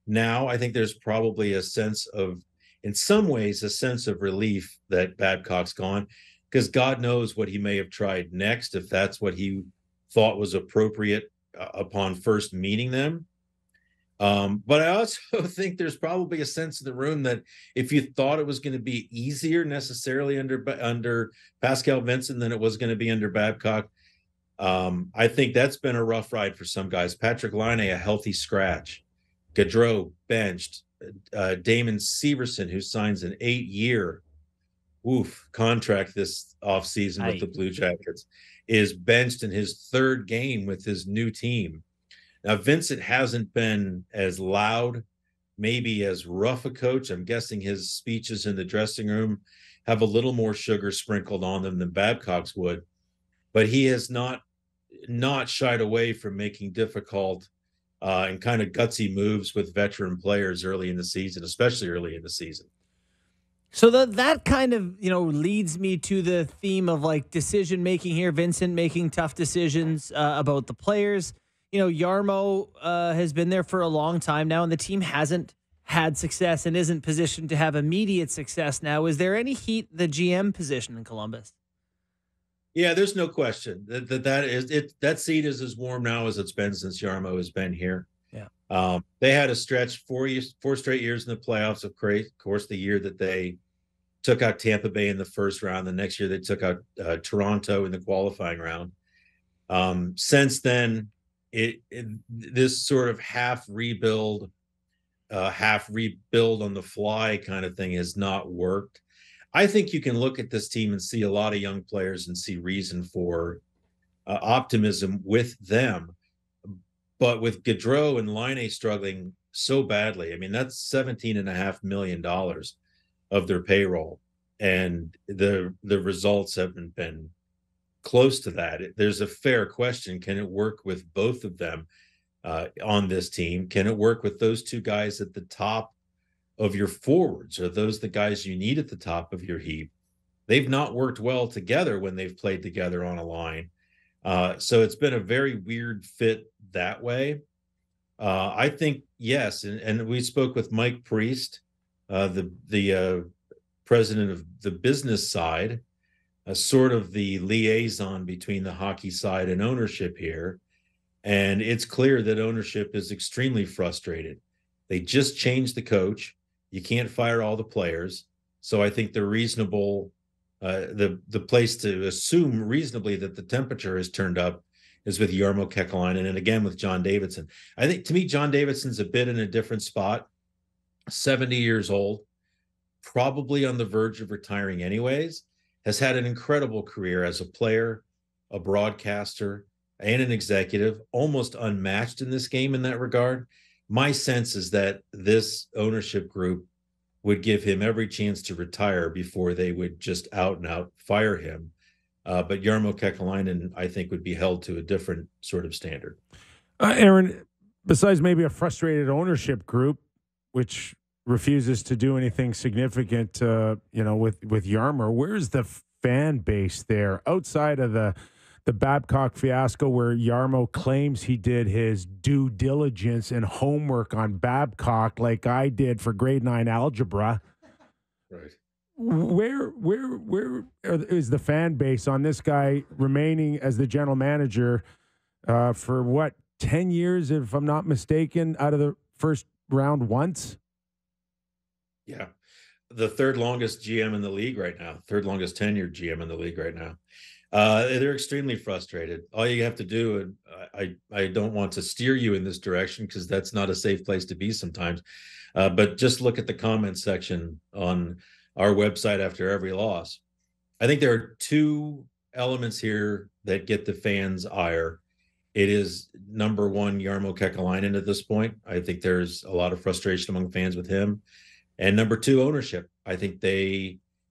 now. I think there's probably in some ways, a sense of relief that Babcock's gone, because God knows what he may have tried next, if that's what he thought was appropriate upon first meeting them. But I also think there's probably a sense in the room that if you thought it was going to be easier necessarily under Pascal Vincent than it was going to be under Babcock, I think that's been a rough ride for some guys. Patrick Laine, a healthy scratch. Gaudreau benched. Damon Severson, who signs an 8-year contract this offseason with the Blue Jackets, is benched in his 3rd game with his new team. Now, Vincent hasn't been as loud, maybe as rough a coach. I'm guessing his speeches in the dressing room have a little more sugar sprinkled on them than Babcock's would. But he has not shied away from making difficult and kind of gutsy moves with veteran players early in the season, especially early in the season. So that kind of, leads me to the theme of like decision making here. Vincent making tough decisions about the players. Jarmo has been there for a long time now, and the team hasn't had success and isn't positioned to have immediate success now. Is there any heat the GM position in Columbus? Yeah, there's no question that seat is as warm now as it's been since Jarmo has been here. Yeah. They had a stretch 4 straight years in the playoffs. Of course, the year that they took out Tampa Bay in the first round. The next year they took out Toronto in the qualifying round. Since then, this sort of half rebuild on the fly kind of thing has not worked. I think you can look at this team and see a lot of young players and see reason for optimism with them. But with Gaudreau and Laine struggling so badly, I mean, that's $17.5 million of their payroll. And the results haven't been close to that. There's a fair question. Can it work with both of them on this team? Can it work with those two guys at the top of your forwards? Are those the guys you need at the top of your heap? They've not worked well together when they've played together on a line. So it's been a very weird fit that way. I think, yes. And we spoke with Mike Priest, the president of the business side, sort of the liaison between the hockey side and ownership here. And it's clear that ownership is extremely frustrated. They just changed the coach. You can't fire all the players. So I think the reasonable, the place to assume reasonably that the temperature has turned up is with Jarmo Kekalainen and again with John Davidson. I think, to me, John Davidson's a bit in a different spot. 70 years old, probably on the verge of retiring anyways, has had an incredible career as a player, a broadcaster, and an executive, almost unmatched in this game in that regard. My sense is that this ownership group would give him every chance to retire before they would just out and out fire him. But Jarmo Kekalainen, I think, would be held to a different sort of standard. Aaron, besides maybe a frustrated ownership group, which refuses to do anything significant, with Jarmo, where's the fan base there outside of the Babcock fiasco, where Jarmo claims he did his due diligence and homework on Babcock like I did for grade 9 algebra? Right. Where is the fan base on this guy remaining as the general manager for what, 10 years, if I'm not mistaken, out of the first round once? Yeah. The third longest GM in the league right now, third longest tenured GM in the league right now. They're extremely frustrated. All you have to do, and I don't want to steer you in this direction because that's not a safe place to be sometimes, but just look at the comment section on our website after every loss. I think there are two elements here that get the fans' ire. It is, number one, Jarmo Kekalainen at this point. I think there's a lot of frustration among fans with him. And number two, ownership. I think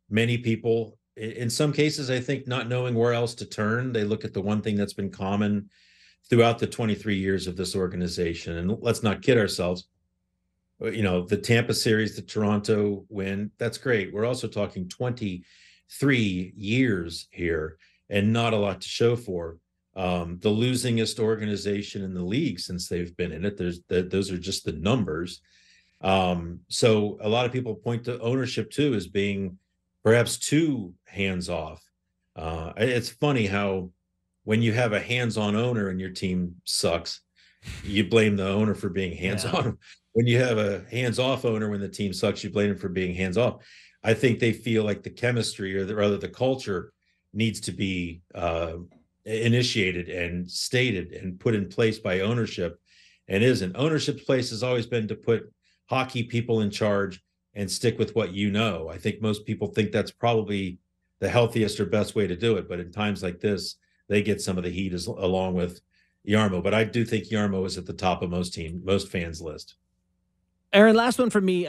many people, in some cases, I think not knowing where else to turn, they look at the one thing that's been common throughout the 23 years of this organization. And let's not kid ourselves. The Tampa series, the Toronto win, that's great. We're also talking 23 years here and not a lot to show for. The losingest organization in the league since they've been in it. Those are just the numbers. So a lot of people point to ownership too as being perhaps too hands-off. It's funny how when you have a hands-on owner and your team sucks, you blame the owner for being hands-on. When you have a hands-off owner, when the team sucks, you blame him for being hands-off. I think they feel like the chemistry or the culture needs to be initiated and stated and put in place by ownership, and isn't. Ownership's place has always been to put hockey people in charge and stick with what you know. I think most people think that's probably the healthiest or best way to do it, but in times like this, they get some of the heat along with Jarmo. But I do think Jarmo is at the top of most fans' list. Aaron, last one for me.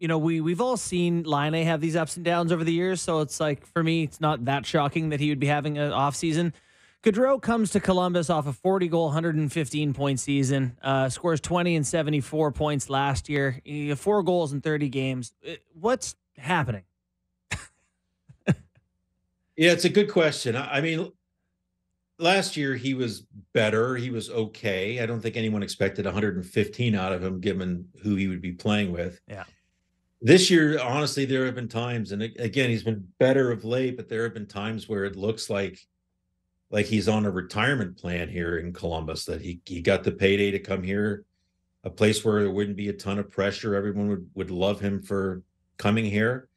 We've all seen Laine have these ups and downs over the years, so it's like, for me, it's not that shocking that he would be having an off season. Gaudreau comes to Columbus off a 40-goal, 115-point season, scores 20 and 74 points last year. He had 4 goals in 30 games. What's happening? Yeah, it's a good question. I mean, last year he was better. He was okay. I don't think anyone expected 115 out of him, given who he would be playing with. Yeah. This year, honestly, there have been times, and again, he's been better of late, but there have been times where it looks like he's on a retirement plan here in Columbus, that he got the payday to come here, a place where there wouldn't be a ton of pressure. Everyone would love him for coming here.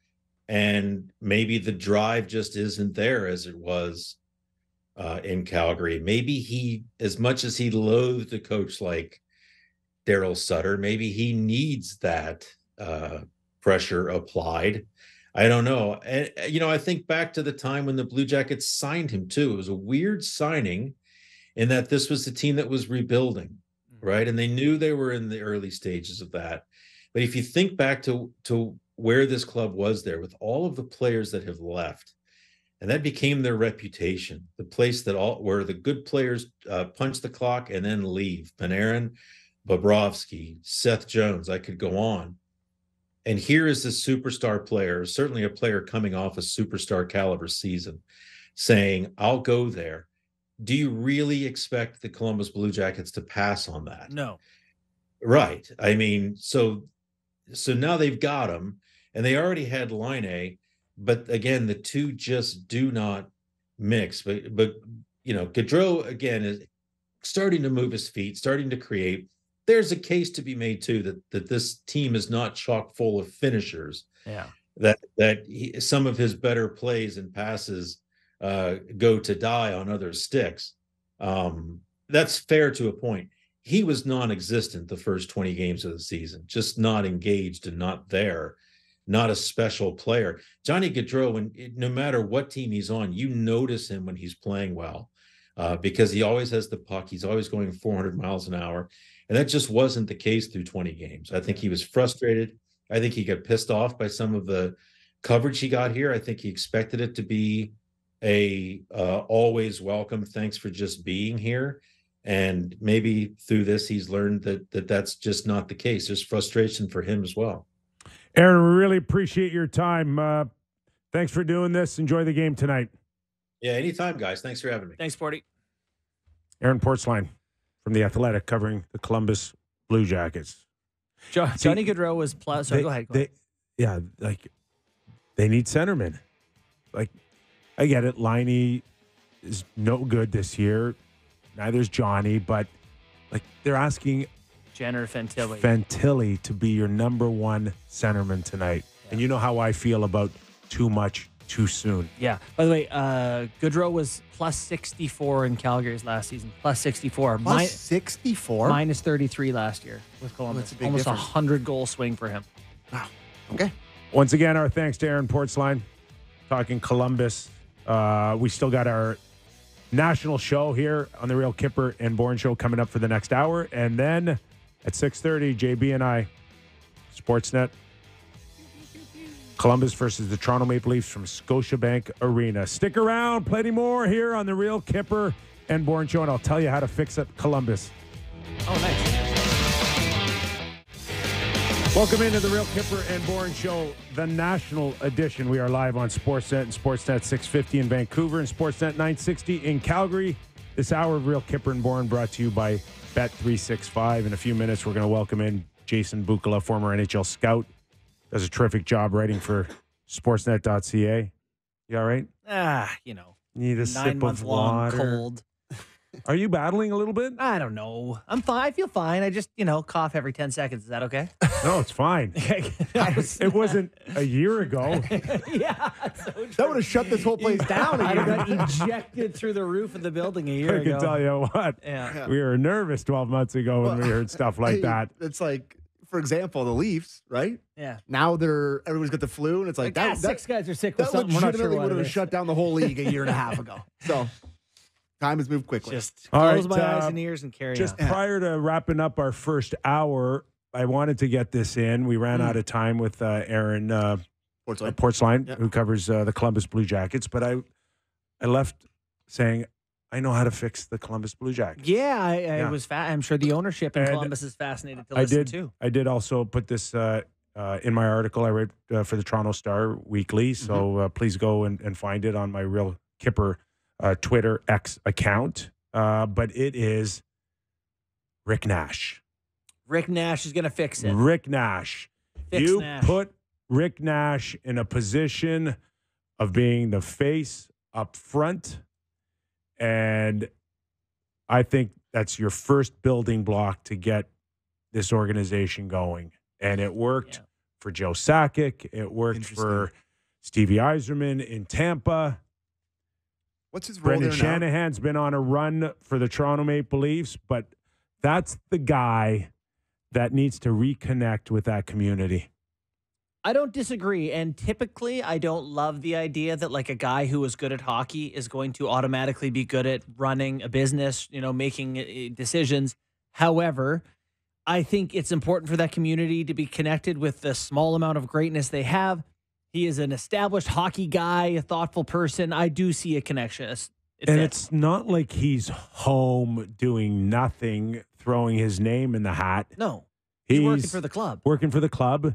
And maybe the drive just isn't there as it was in Calgary. Maybe he, as much as he loathed a coach like Daryl Sutter, maybe he needs that pressure applied. I don't know. And, I think back to the time when the Blue Jackets signed him too. It was a weird signing in that this was the team that was rebuilding, right? And they knew they were in the early stages of that. But if you think back to where this club was there with all of the players that have left, and that became their reputation, the place where the good players punch the clock and then leave. Panarin, Bobrovsky, Seth Jones, I could go on. And here is this superstar player, certainly a player coming off a superstar caliber season, saying, I'll go there. Do you really expect the Columbus Blue Jackets to pass on that? No. Right. I mean, so now they've got him, and they already had Laine, but again, the two just do not mix. But Gaudreau, again, is starting to move his feet, starting to create. There's a case to be made too that this team is not chock full of finishers. Yeah. That some of his better plays and passes go to die on other sticks. That's fair to a point. He was non-existent the first 20 games of the season, just not engaged and not there, not a special player. Johnny Gaudreau, no matter what team he's on, you notice him when he's playing well because he always has the puck. He's always going 400 miles an hour. And that just wasn't the case through 20 games. I think he was frustrated. I think he got pissed off by some of the coverage he got here. I think he expected it to be a always welcome, thanks for just being here. And maybe through this, he's learned that that's just not the case. There's frustration for him as well. Aaron, we really appreciate your time. Thanks for doing this. Enjoy the game tonight. Yeah, anytime, guys. Thanks for having me. Thanks, Porty. Aaron Portzline from The Athletic, covering the Columbus Blue Jackets. Johnny Gaudreau was plus. Sorry, go ahead. They need centermen. Like, I get it. Laine is no good this year. Neither's Johnny, but like they're asking Jenner Fantilli to be your number one centerman tonight. Yeah. And you know how I feel about too much too soon. Yeah. By the way, Gaudreau was plus 64 in Calgary's last season. Plus 64. Plus 64? Minus 33 last year with Columbus. Almost difference. 100 goal swing for him. Wow. Okay. Once again, our thanks to Aaron Portzline. Talking Columbus. We still got our national show here on the Real Kyper and Bourne Show coming up for the next hour. And then at 6:30, JB and I, Sportsnet, Columbus versus the Toronto Maple Leafs from Scotiabank Arena. Stick around, plenty more here on the Real Kyper and Bourne Show, and I'll tell you how to fix up Columbus. Oh, nice. Welcome into the Real Kyper and Bourne Show, the national edition. We are live on Sportsnet and Sportsnet 650 in Vancouver and Sportsnet 960 in Calgary. This hour of Real Kyper and Bourne brought to you by Bet365. In a few minutes, we're going to welcome in Jason Bukala, former NHL scout. Does a terrific job writing for Sportsnet.ca. You all right? You know. Need a sip of water. Cold. Are you battling a little bit? I don't know. I'm fine. I feel fine. I just, cough every 10 seconds. Is that okay? No, it's fine. It wasn't a year ago. Yeah. So That would have shut this whole place down. I got ejected through the roof of the building a year I ago. can tell you what. Yeah. We were nervous 12 months ago when we heard stuff like that. It's like, for example, the Leafs, right? Yeah. Now everybody's got the flu, and it's like that. Six guys are sick with That something. We're not sure legitimately what would it have is. shut down the whole league a year and a half ago. So time has moved quickly. Just All close right, my eyes and ears and carry Just on. prior to wrapping up our first hour, I wanted to get this in. We ran out of time with Aaron Portzline, who covers the Columbus Blue Jackets. But I left saying, I know how to fix the Columbus Blue Jackets. Yeah, I was. I'm sure the ownership in And Columbus is fascinated to listen too. I did also put this in my article I wrote for the Toronto Star Weekly. So please go and find it on my Real Kyper Twitter X account. But it is Rick Nash. Rick Nash is going to fix it. Rick Nash. Fix Nash. Put Rick Nash in a position of being the face up front. And I think that's your first building block to get this organization going. And it worked for Joe Sakic. It worked for Stevie Yzerman in Tampa. What's his role Brendan there now? Shanahan's been on a run for the Toronto Maple Leafs, but that's the guy that needs to reconnect with that community. I don't disagree. And typically, I don't love the idea that like a guy who is good at hockey is going to automatically be good at running a business, making decisions. However, I think it's important for that community to be connected with the small amount of greatness they have. He is an established hockey guy, a thoughtful person. I do see a connection. It's not like he's home doing nothing, throwing his name in the hat. No, he's working for the club. Working for the club.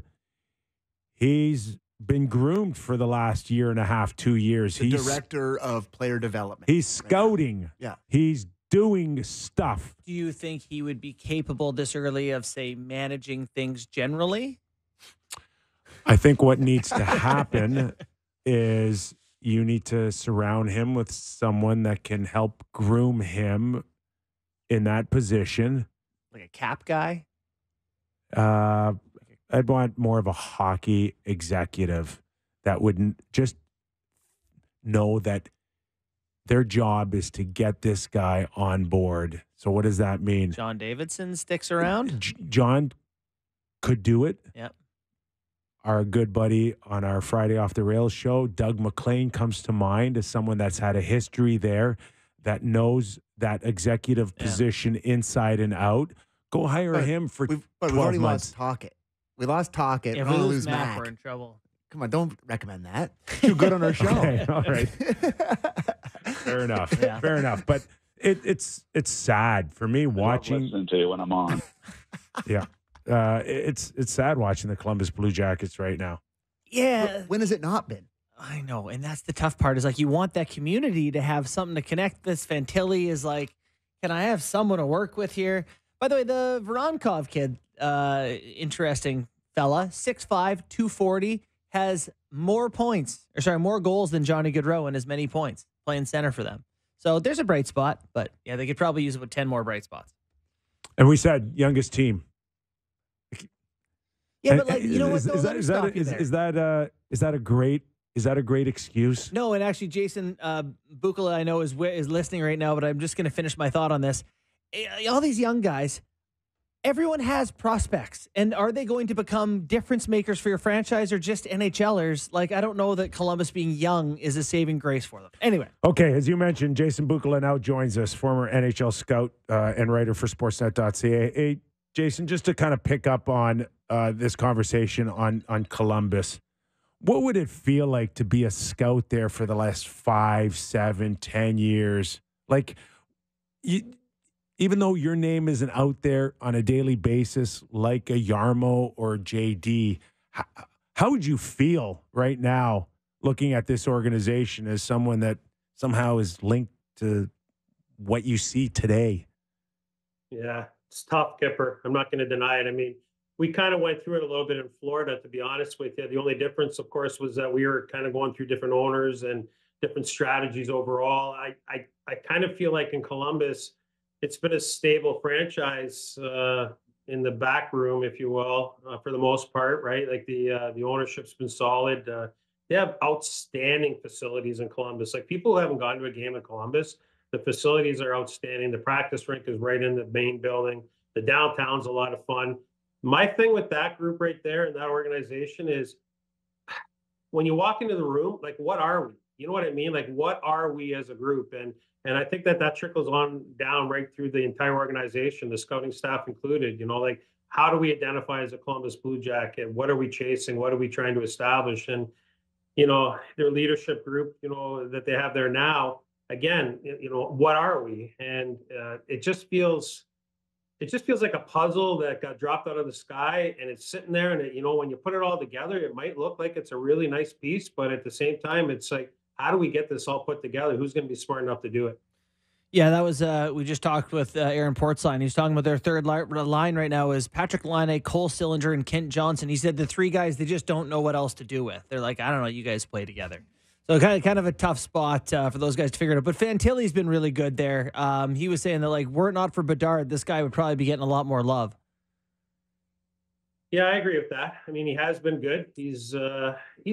He's been groomed for the last year and a half, 2 years. He's director of player development. He's scouting. Yeah. He's doing stuff. Do you think he would be capable this early of, say, managing things generally? I think what needs to happen is you need to surround him with someone that can help groom him in that position. Like a cap guy? I'd want more of a hockey executive that wouldn't just know that their job is to get this guy on board. So what does that mean? John Davidson sticks around? John could do it. Yep. Our good buddy on our Friday Off the Rails show, Doug McLean, comes to mind as someone that's had a history there, that knows that executive position inside and out. Go hire him for 12 we've already months. lost Tocchet. We lost Tocchet. If We're we going to lose lose Mac, Mac. we're in trouble. Come on, don't recommend that. Too good on our show. Okay, all right. Fair enough. Yeah. Fair enough. But it's sad for me watching. Listen to you when I'm on. Yeah. It's sad watching the Columbus Blue Jackets right now. Yeah. When has it not been? I know. And that's the tough part is like you want that community to have something to connect. This Fantilli is like, can I have someone to work with here? By the way, the Voronkov kid, interesting fella, 6'5", 240, has more goals than Johnny Gaudreau in as many points playing center for them. So there's a bright spot, but yeah, they could probably use about 10 more bright spots. And we said youngest team. Yeah, but like, you know what? Is that a great excuse? No, and actually, Jason Bukala, I know, is listening right now, but I'm just going to finish my thought on this. All these young guys, everyone has prospects. And are they going to become difference makers for your franchise or just NHLers? Like, I don't know that Columbus being young is a saving grace for them. Anyway. Okay, as you mentioned, Jason Bukala now joins us, former NHL scout and writer for Sportsnet.ca. Hey, Jason, just to kind of pick up on this conversation on Columbus, what would it feel like to be a scout there for the last 5, 7, 10 years? Like, even though your name isn't out there on a daily basis like a Yarmo or JD, how would you feel right now looking at this organization as someone that somehow is linked to what you see today? Yeah, it's tough, Kyper. I'm not going to deny it. I mean, we kind of went through it a little bit in Florida, to be honest with you. The only difference, of course, was that we were kind of going through different owners and different strategies overall. I kind of feel like in Columbus, it's been a stable franchise in the back room, if you will, for the most part, right? Like the ownership's been solid. They have outstanding facilities in Columbus. Like people who haven't gone to a game in Columbus, the facilities are outstanding. The practice rink is right in the main building. The downtown's a lot of fun. My thing with that group right there and that organization is when you walk into the room, like, what are we? You know what I mean? Like, what are we as a group? And I think that trickles on down right through the entire organization, the scouting staff included. You know, like, how do we identify as a Columbus Blue Jacket? What are we chasing? What are we trying to establish? And, you know, their leadership group, you know, that they have there now, again, you know, what are we? And it just feels like a puzzle that got dropped out of the sky, and it's sitting there. And it, you know, when you put it all together, it might look like it's a really nice piece, but at the same time, it's like, how do we get this all put together? Who's going to be smart enough to do it? Yeah, that was, we just talked with Aaron Portzline. He's talking about their third line right now is Patrick Laine, Cole Sillinger, and Kent Johnson. He said the three guys, they just don't know what else to do with. They're like, I don't know, you guys play together. So kind of a tough spot for those guys to figure it out. But Fantilli's been really good there. He was saying that, like, were it not for Bedard, this guy would probably be getting a lot more love. Yeah, I agree with that. I mean, he has been good. He's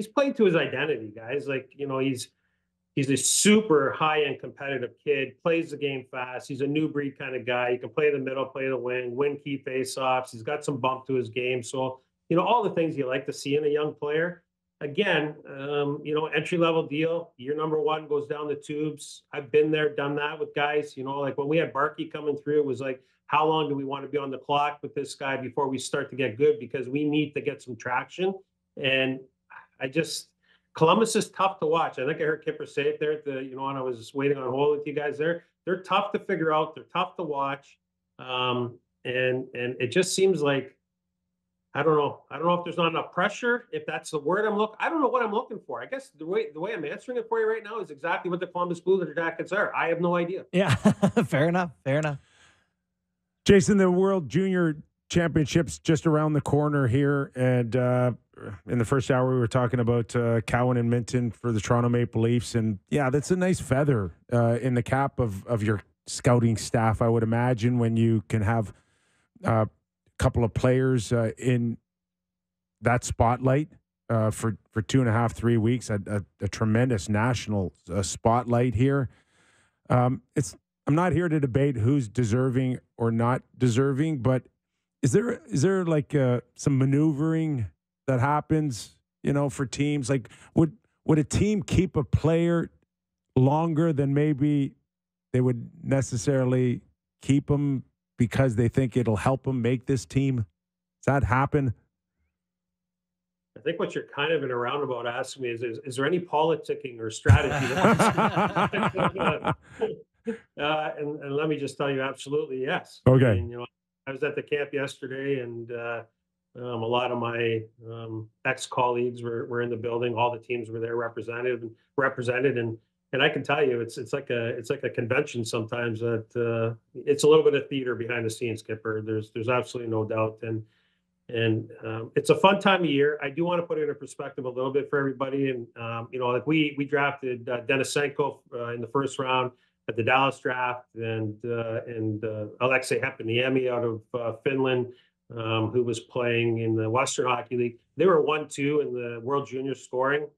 played to his identity, guys. Like, you know, he's a super high-end competitive kid, plays the game fast. He's a new breed kind of guy. He can play the middle, play the wing, win key face-offs. He's got some bump to his game. So, you know, all the things you like to see in a young player. Again, you know, entry-level deal. Year number one goes down the tubes. I've been there, done that with guys. You know, like when we had Barkey coming through, it was like, how long do we want to be on the clock with this guy before we start to get good? Because we need to get some traction. And Columbus is tough to watch. I think I heard Kyper say it there at the, you know, when I was just waiting on hold with you guys there. They're tough to figure out. They're tough to watch. And it just seems like, I don't know. I don't know if there's not enough pressure, if that's the word I don't know what I'm looking for. I guess the way I'm answering it for you right now is exactly what the Columbus Blue Jackets are. I have no idea. Yeah, fair enough. Jason, the World Junior Championships just around the corner here, and in the first hour we were talking about Cowan and Minton for the Toronto Maple Leafs, and yeah, that's a nice feather in the cap of your scouting staff, I would imagine, when you can have a couple of players in that spotlight for 2.5, 3 weeks, a tremendous national spotlight here. I'm not here to debate who's deserving or not deserving, but is there like some maneuvering that happens, you know, for teams? Like, would a team keep a player longer than maybe they would necessarily keep them because they think it'll help them make this team? Does that happen? I think what you're kind of in a roundabout asking me is there any politicking or strategy? And let me just tell you, absolutely yes. Okay. I mean, you know, I was at the camp yesterday, and a lot of my ex-colleagues were in the building. All the teams were there represented, and I can tell you, it's like a convention sometimes. That it's a little bit of theater behind the scenes, Kyper. There's absolutely no doubt, and it's a fun time of year. I do want to put it in perspective a little bit for everybody, and you know, like we drafted Denisenko in the first round at the Dallas draft, and Alexei Heponiemi out of Finland, who was playing in the Western Hockey League. They were 1-2 in the World Junior scoring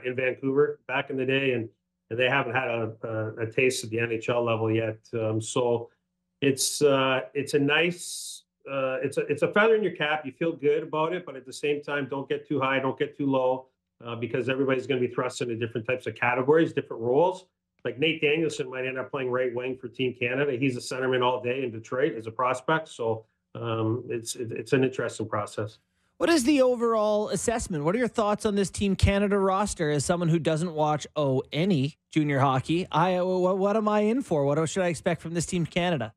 in Vancouver back in the day, and they haven't had a taste at the NHL level yet. So it's a nice, it's a feather in your cap. You feel good about it, but at the same time, don't get too high, don't get too low, because everybody's going to be thrust into different types of categories, different roles. Like Nate Danielson might end up playing right wing for Team Canada. He's a centerman all day in Detroit as a prospect. So it's an interesting process. What is the overall assessment? What are your thoughts on this Team Canada roster as someone who doesn't watch any junior hockey? What am I in for? What should I expect from this Team Canada?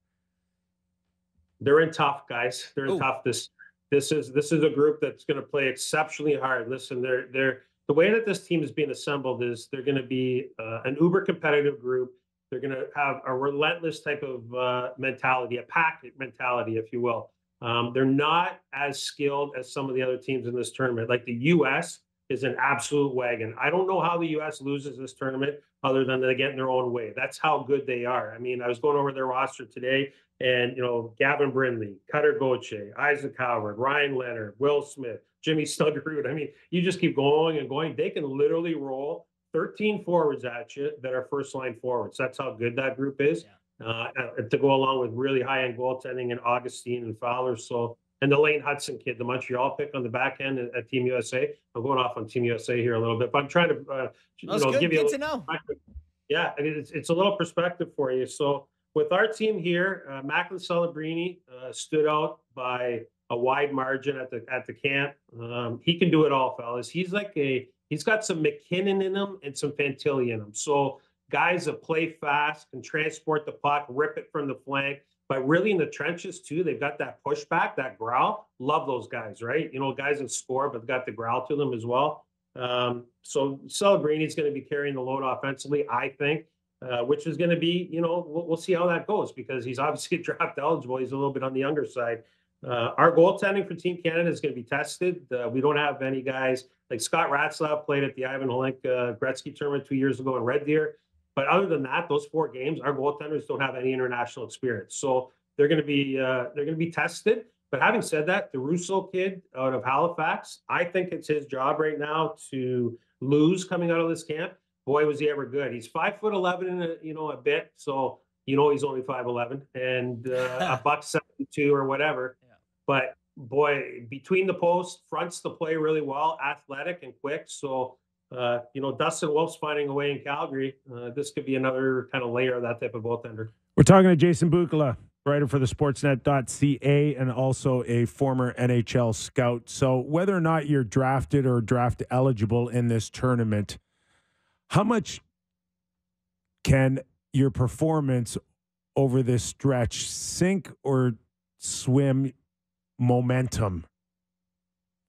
They're in tough, guys. They're in tough. This is a group that's going to play exceptionally hard. Listen, they're the way that this team is being assembled is they're going to be an uber competitive group. They're going to have a relentless type of mentality, a pack mentality, if you will. They're not as skilled as some of the other teams in this tournament. Like the U.S. is an absolute wagon. I don't know how the U.S. loses this tournament other than they get in their own way. That's how good they are. I mean, I was going over their roster today, and Gavin Brindley, Cutter Gauthier, Isaac Howard, Ryan Leonard, Will Smith, Jimmy Snuggerud. I mean, you just keep going and going. They can literally roll 13 forwards at you that are first line forwards. That's how good that group is. To go along with really high end goaltending and Augustine and Fowler. So, and the Lane Hudson kid, the Montreal pick on the back end at Team USA. I'm going off on Team USA here a little bit, but I'm trying to give you good to know. Yeah, I mean, it's a little perspective for you. So with our team here, Macklin Celebrini stood out by a wide margin at the camp. He can do it all, fellas. He's got some McKinnon in him and some Fantilli in him. So guys that play fast, can transport the puck, rip it from the flank, but really in the trenches too, they've got that pushback, that growl. Love those guys, right? Guys that score, but got the growl to them as well. So Celebrini's going to be carrying the load offensively, I think, which is going to be, we'll see how that goes because he's obviously draft eligible. He's a little bit on the younger side. Our goaltending for Team Canada is going to be tested. We don't have any guys like Scott Ratzlaff played at the Ivan Holinka Gretzky tournament 2 years ago in Red Deer. But other than that, those 4 games, our goaltenders don't have any international experience. So they're going to be tested. But having said that, the Russo kid out of Halifax, I think it's his job right now to lose coming out of this camp. Boy, was he ever good. He's 5'11" and a bit. So, he's only 5'11" and a $172 or whatever. Yeah. But boy, between the posts, fronts to play really well, athletic and quick. So, Dustin Wolf's finding a way in Calgary. This could be another kind of layer of that type of goaltender. We're talking to Jason Bukala, writer for the Sportsnet.ca and also a former NHL scout. So whether or not you're drafted or draft eligible in this tournament, how much can your performance over this stretch sink or swim momentum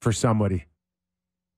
for somebody?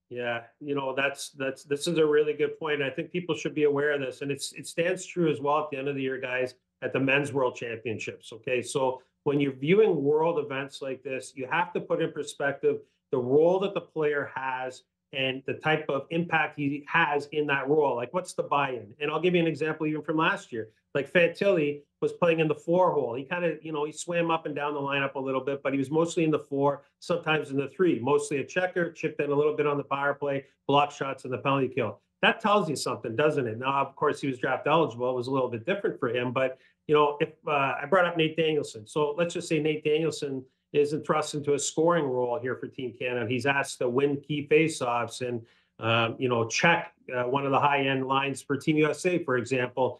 Yeah, this is a really good point. I think people should be aware of this, and it stands true as well at the end of the year, guys, at the men's world championships. Okay, so when you're viewing world events like this, you have to put in perspective the role that the player has and the type of impact he has in that role. Like, what's the buy-in? And I'll give you an example even from last year. Like Fantilli was playing in the 4 hole. He kind of, he swam up and down the lineup a little bit, but he was mostly in the 4, sometimes in the 3, mostly a checker, chipped in a little bit on the power play, block shots, and the penalty kill. That tells you something, doesn't it? Now, of course, he was draft eligible. It was a little bit different for him, but, if I brought up Nate Danielson. So let's just say Nate Danielson isn't thrust into a scoring role here for Team Canada. He's asked to win key faceoffs and, check one of the high-end lines for Team USA, for example.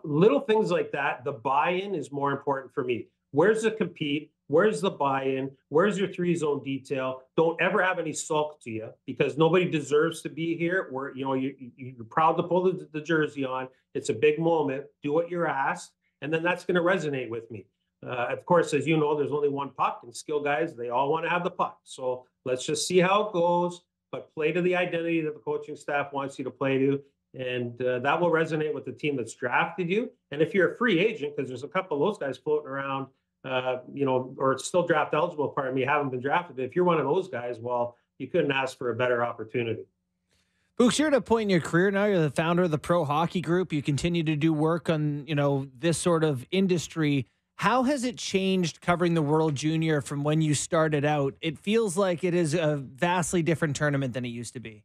Little things like that, the buy-in is more important for me. Where's the compete? Where's the buy-in? Where's your 3-zone detail? Don't ever have any sulk to you because nobody deserves to be here. You're proud to pull the jersey on. It's a big moment. Do what you're asked, and then that's going to resonate with me. Of course, as you know, there's only one puck, and skill guys, they all want to have the puck. So let's just see how it goes, but play to the identity that the coaching staff wants you to play to. And that will resonate with the team that's drafted you. And if you're a free agent, because there's a couple of those guys floating around, or still draft eligible, pardon me, haven't been drafted. If you're one of those guys, well, you couldn't ask for a better opportunity. Books, you're at a point in your career now. You're the founder of the Pro Hockey Group. You continue to do work on, this sort of industry. How has it changed covering the World Junior from when you started out? It feels like it is a vastly different tournament than it used to be.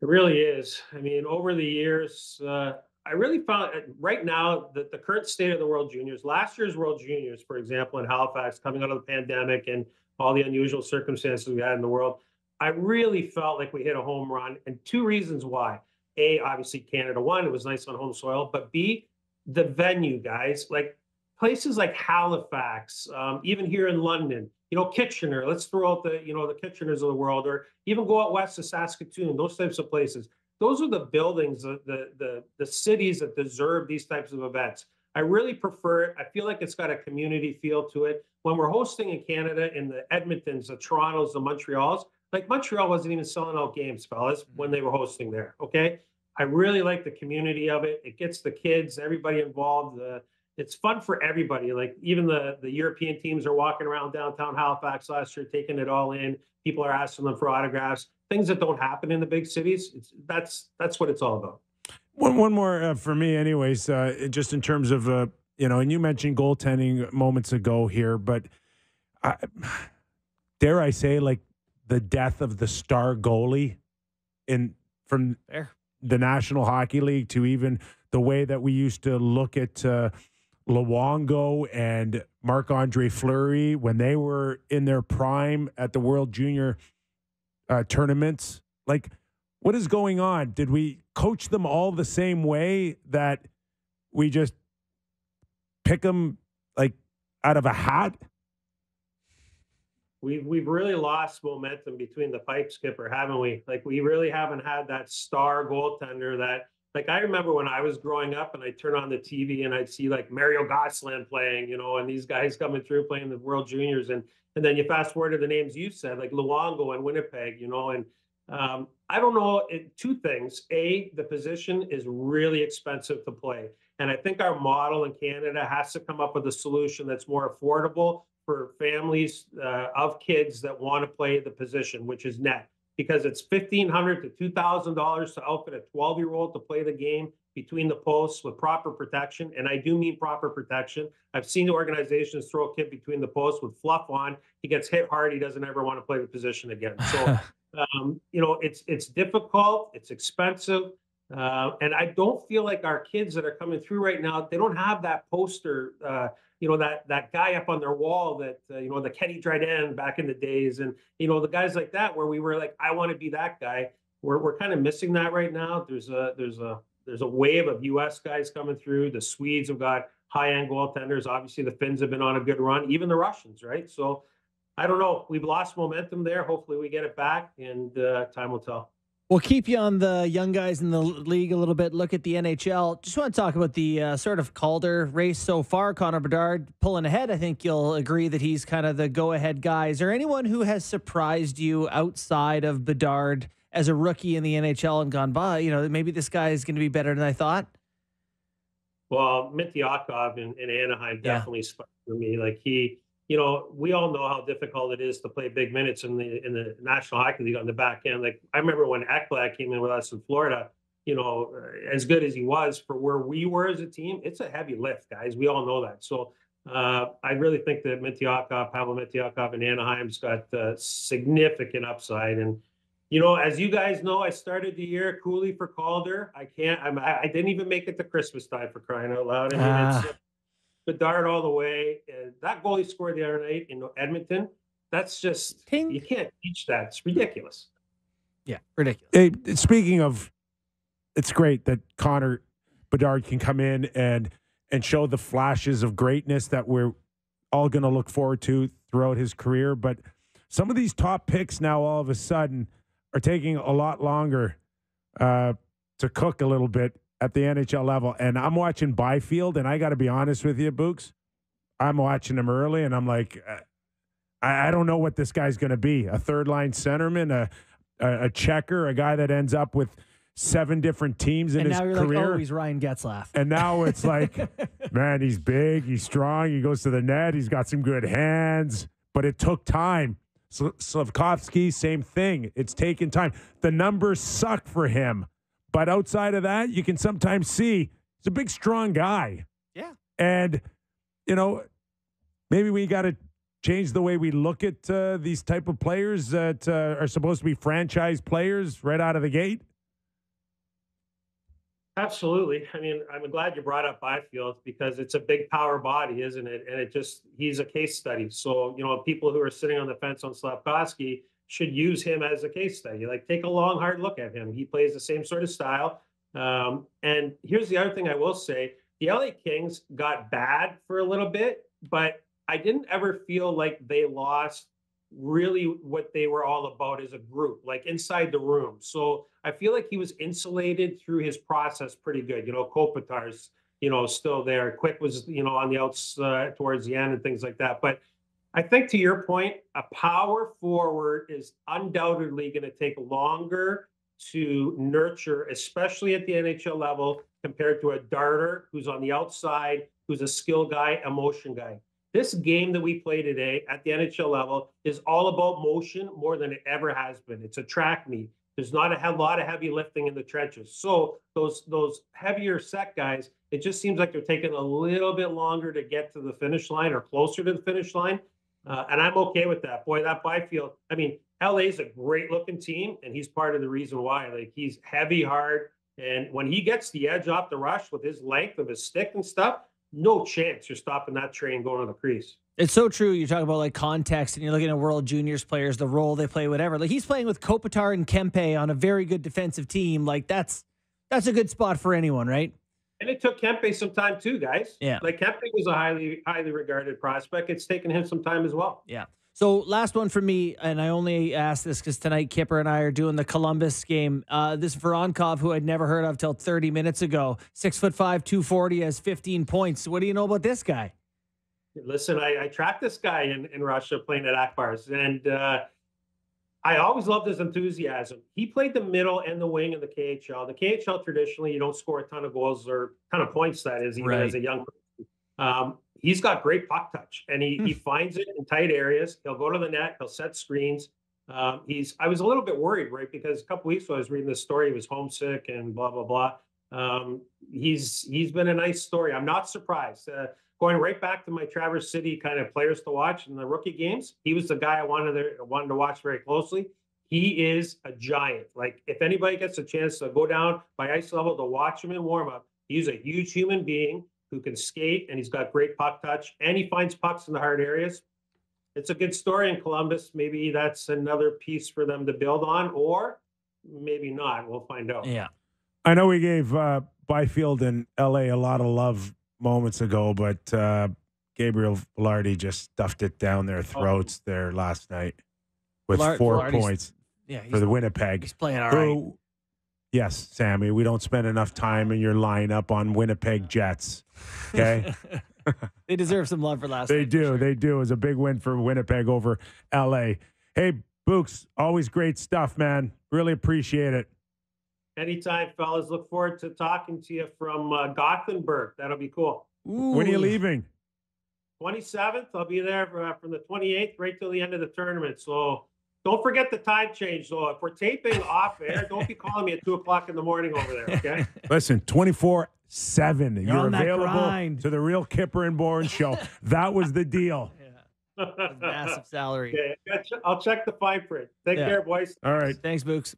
It really is. I mean, over the years, I really found right now that the current state of the World Juniors, last year's World Juniors, for example, in Halifax, coming out of the pandemic and all the unusual circumstances we had in the world, I really felt like we hit a home run. And 2 reasons why. A, obviously Canada won. It was nice on home soil. But B, the venue, guys, like places like Halifax, even here in London, Kitchener, let's throw out the Kitcheners of the world, or even go out west to Saskatoon, those types of places. Those are the buildings, the cities that deserve these types of events. I really prefer it. I feel like it's got a community feel to it. When we're hosting in Canada, in the Edmontons, the Torontos, the Montreals, like Montreal wasn't even selling out games, fellas, when they were hosting there, okay? I really like the community of it. It gets the kids, everybody involved. It's fun for everybody. Like even the European teams are walking around downtown Halifax last year, taking it all in. People are asking them for autographs. things that don't happen in the big cities. That's what it's all about. One more for me, anyways. Just in terms of and you mentioned goaltending moments ago here, but I, dare I say, like the death of the star goalie from the National Hockey League to even the way that we used to look at Luongo and Marc-Andre Fleury when they were in their prime at the World Junior tournaments. Like, what is going on? Did we coach them all the same way that we just pick them like out of a hat? We've really lost momentum between the pipe, Skipper, haven't we? Like, we really haven't had that star goaltender that, like, I remember when I was growing up and I'd turn on the TV and I'd see like Mario Gosselin playing, and these guys coming through playing the World Juniors. And then you fast forward to the names you said, like Luongo and Winnipeg, and I don't know, two things. A, the position is really expensive to play. And I think our model in Canada has to come up with a solution that's more affordable for families of kids that want to play the position, which is net, because it's $1,500 to $2,000 to outfit a 12-year-old to play the game between the posts with proper protection. And I do mean proper protection. I've seen organizations throw a kid between the posts with fluff on. He gets hit hard. He doesn't ever want to play the position again. So, it's difficult. It's expensive. And I don't feel like our kids that are coming through right now, they don't have that poster, that guy up on their wall that, the Kenny Dryden back in the days. And, the guys like that, where we were like, I want to be that guy. We're kind of missing that right now. There's a wave of US guys coming through. The Swedes have got high-end goaltenders. Obviously the Finns have been on a good run, even the Russians, right? So I don't know. We've lost momentum there. Hopefully we get it back, and time will tell. We'll keep you on the young guys in the league a little bit. Look at the NHL. Just want to talk about the sort of Calder race so far. Connor Bedard pulling ahead. I think you'll agree that he's kind of the go-ahead guy. Is there anyone who has surprised you outside of Bedard as a rookie in the NHL and gone by? Maybe this guy is going to be better than I thought? Well, Mintyukov in Anaheim definitely sparked for me. Like we all know how difficult it is to play big minutes in the National Hockey League on the back end. Like, I remember when Ekblad came in with us in Florida, as good as he was for where we were as a team, it's a heavy lift, guys. We all know that. So I really think that Pavel Mintyukov in Anaheim's got significant upside. And, as you guys know, I started the year Cooley for Calder. I didn't even make it to Christmas time, for crying out loud. I mean, it's Bedard all the way. That goal he scored the other night in Edmonton, that's just, you can't teach that. It's ridiculous. Yeah, ridiculous. Hey, speaking of, it's great that Connor Bedard can come in and show the flashes of greatness that we're all going to look forward to throughout his career. But some of these top picks now all of a sudden are taking a lot longer to cook a little bit at the NHL level. And I'm watching Byfield, and I got to be honest with you, Books, I'm watching him early, and I'm like, I don't know what this guy's going to be. A third-line centerman, a checker, a guy that ends up with 7 different teams in his career. And now you're like, oh, he's Ryan Getzlaf. And now it's like, man, he's big, he's strong, he goes to the net, he's got some good hands, but it took time. Slavkovsky, same thing. It's taken time. The numbers suck for him. But outside of that, you can sometimes see he's a big, strong guy. Yeah. And, maybe we got to change the way we look at these type of players that are supposed to be franchise players right out of the gate. Absolutely. I mean, I'm glad you brought up Byfield because it's a big power body, isn't it? And he's a case study. So, people who are sitting on the fence on Slavkovsky should use him as a case study. Like, take a long, hard look at him. He plays the same sort of style. And here's the other thing I will say. The LA Kings got bad for a little bit, but I didn't ever feel like they lost really what they were all about as a group, like inside the room. So I feel like he was insulated through his process pretty good. Kopitar's, still there. Quick was, on the outs towards the end and things like that. But I think to your point, a power forward is undoubtedly going to take longer to nurture, especially at the NHL level, compared to a darter who's on the outside, who's a skill guy, emotion guy. This game that we play today at the NHL level is all about motion more than it ever has been. It's a track meet. There's not a lot of heavy lifting in the trenches. So those heavier set guys, it just seems like they're taking a little bit longer to get to the finish line or closer to the finish line. And I'm okay with that. Boy, that Byfield, I mean, LA's a great looking team, and he's part of the reason why. Like, he's heavy, hard, and when he gets the edge off the rush with his length of his stick and stuff, no chance you're stopping that train going to the crease. It's so true. You talk about like context, and you're looking at World Juniors players, the role they play, whatever. Like, he's playing with Kopitar and Kempe on a very good defensive team. Like, that's a good spot for anyone, right? And it took Kempe some time too, guys. Yeah. Like, Kempe was a highly regarded prospect. It's taken him some time as well. Yeah. So last one for me, and I only asked this because tonight Kyper and I are doing the Columbus game. This Voronkov, who I'd never heard of till 30 minutes ago, 6'5", 240, has 15 points. What do you know about this guy? Listen, I tracked this guy in Russia playing at Akbars, and I always loved his enthusiasm. He played the middle and the wing in the KHL. The KHL, traditionally, you don't score a ton of goals or a ton of points, that is, even as a young person. He's got great puck touch, and he finds it in tight areas. He'll go to the net. He'll set screens. I was a little bit worried, right? Because a couple weeks ago, I was reading this story. He was homesick and blah, blah, blah. He's been a nice story. I'm not surprised. Going right back to my Traverse City kind of players to watch in the rookie games, he was the guy I wanted to watch very closely. He is a giant. Like, if anybody gets a chance to go down by ice level to watch him in warm-up, he's a huge human being who can skate, and he's got great puck touch, and he finds pucks in the hard areas. It's a good story in Columbus. Maybe that's another piece for them to build on, or maybe not. We'll find out. Yeah. I know we gave Byfield and LA a lot of love moments ago, but Gabriel Velarde just stuffed it down their throats there last night with 4 points for the Winnipeg. He's playing all right. Yes, Sammy, we don't spend enough time in your lineup on Winnipeg Jets. Okay? They deserve some love for last night. They do. It was a big win for Winnipeg over LA. Hey, Books, always great stuff, man. Really appreciate it. Anytime, fellas. Look forward to talking to you from Gothenburg. That'll be cool. Ooh. When are you leaving? 27th. I'll be there from the 28th right till the end of the tournament. So don't forget the time change. So if we're taping off air, don't be calling me at 2:00 in the morning over there, okay? Listen, 24/7. You're available to the Real Kyper and Bourne show. That was the deal. Massive salary. Okay, I'll check the fine print. Take care, boys. All right. Thanks, Books.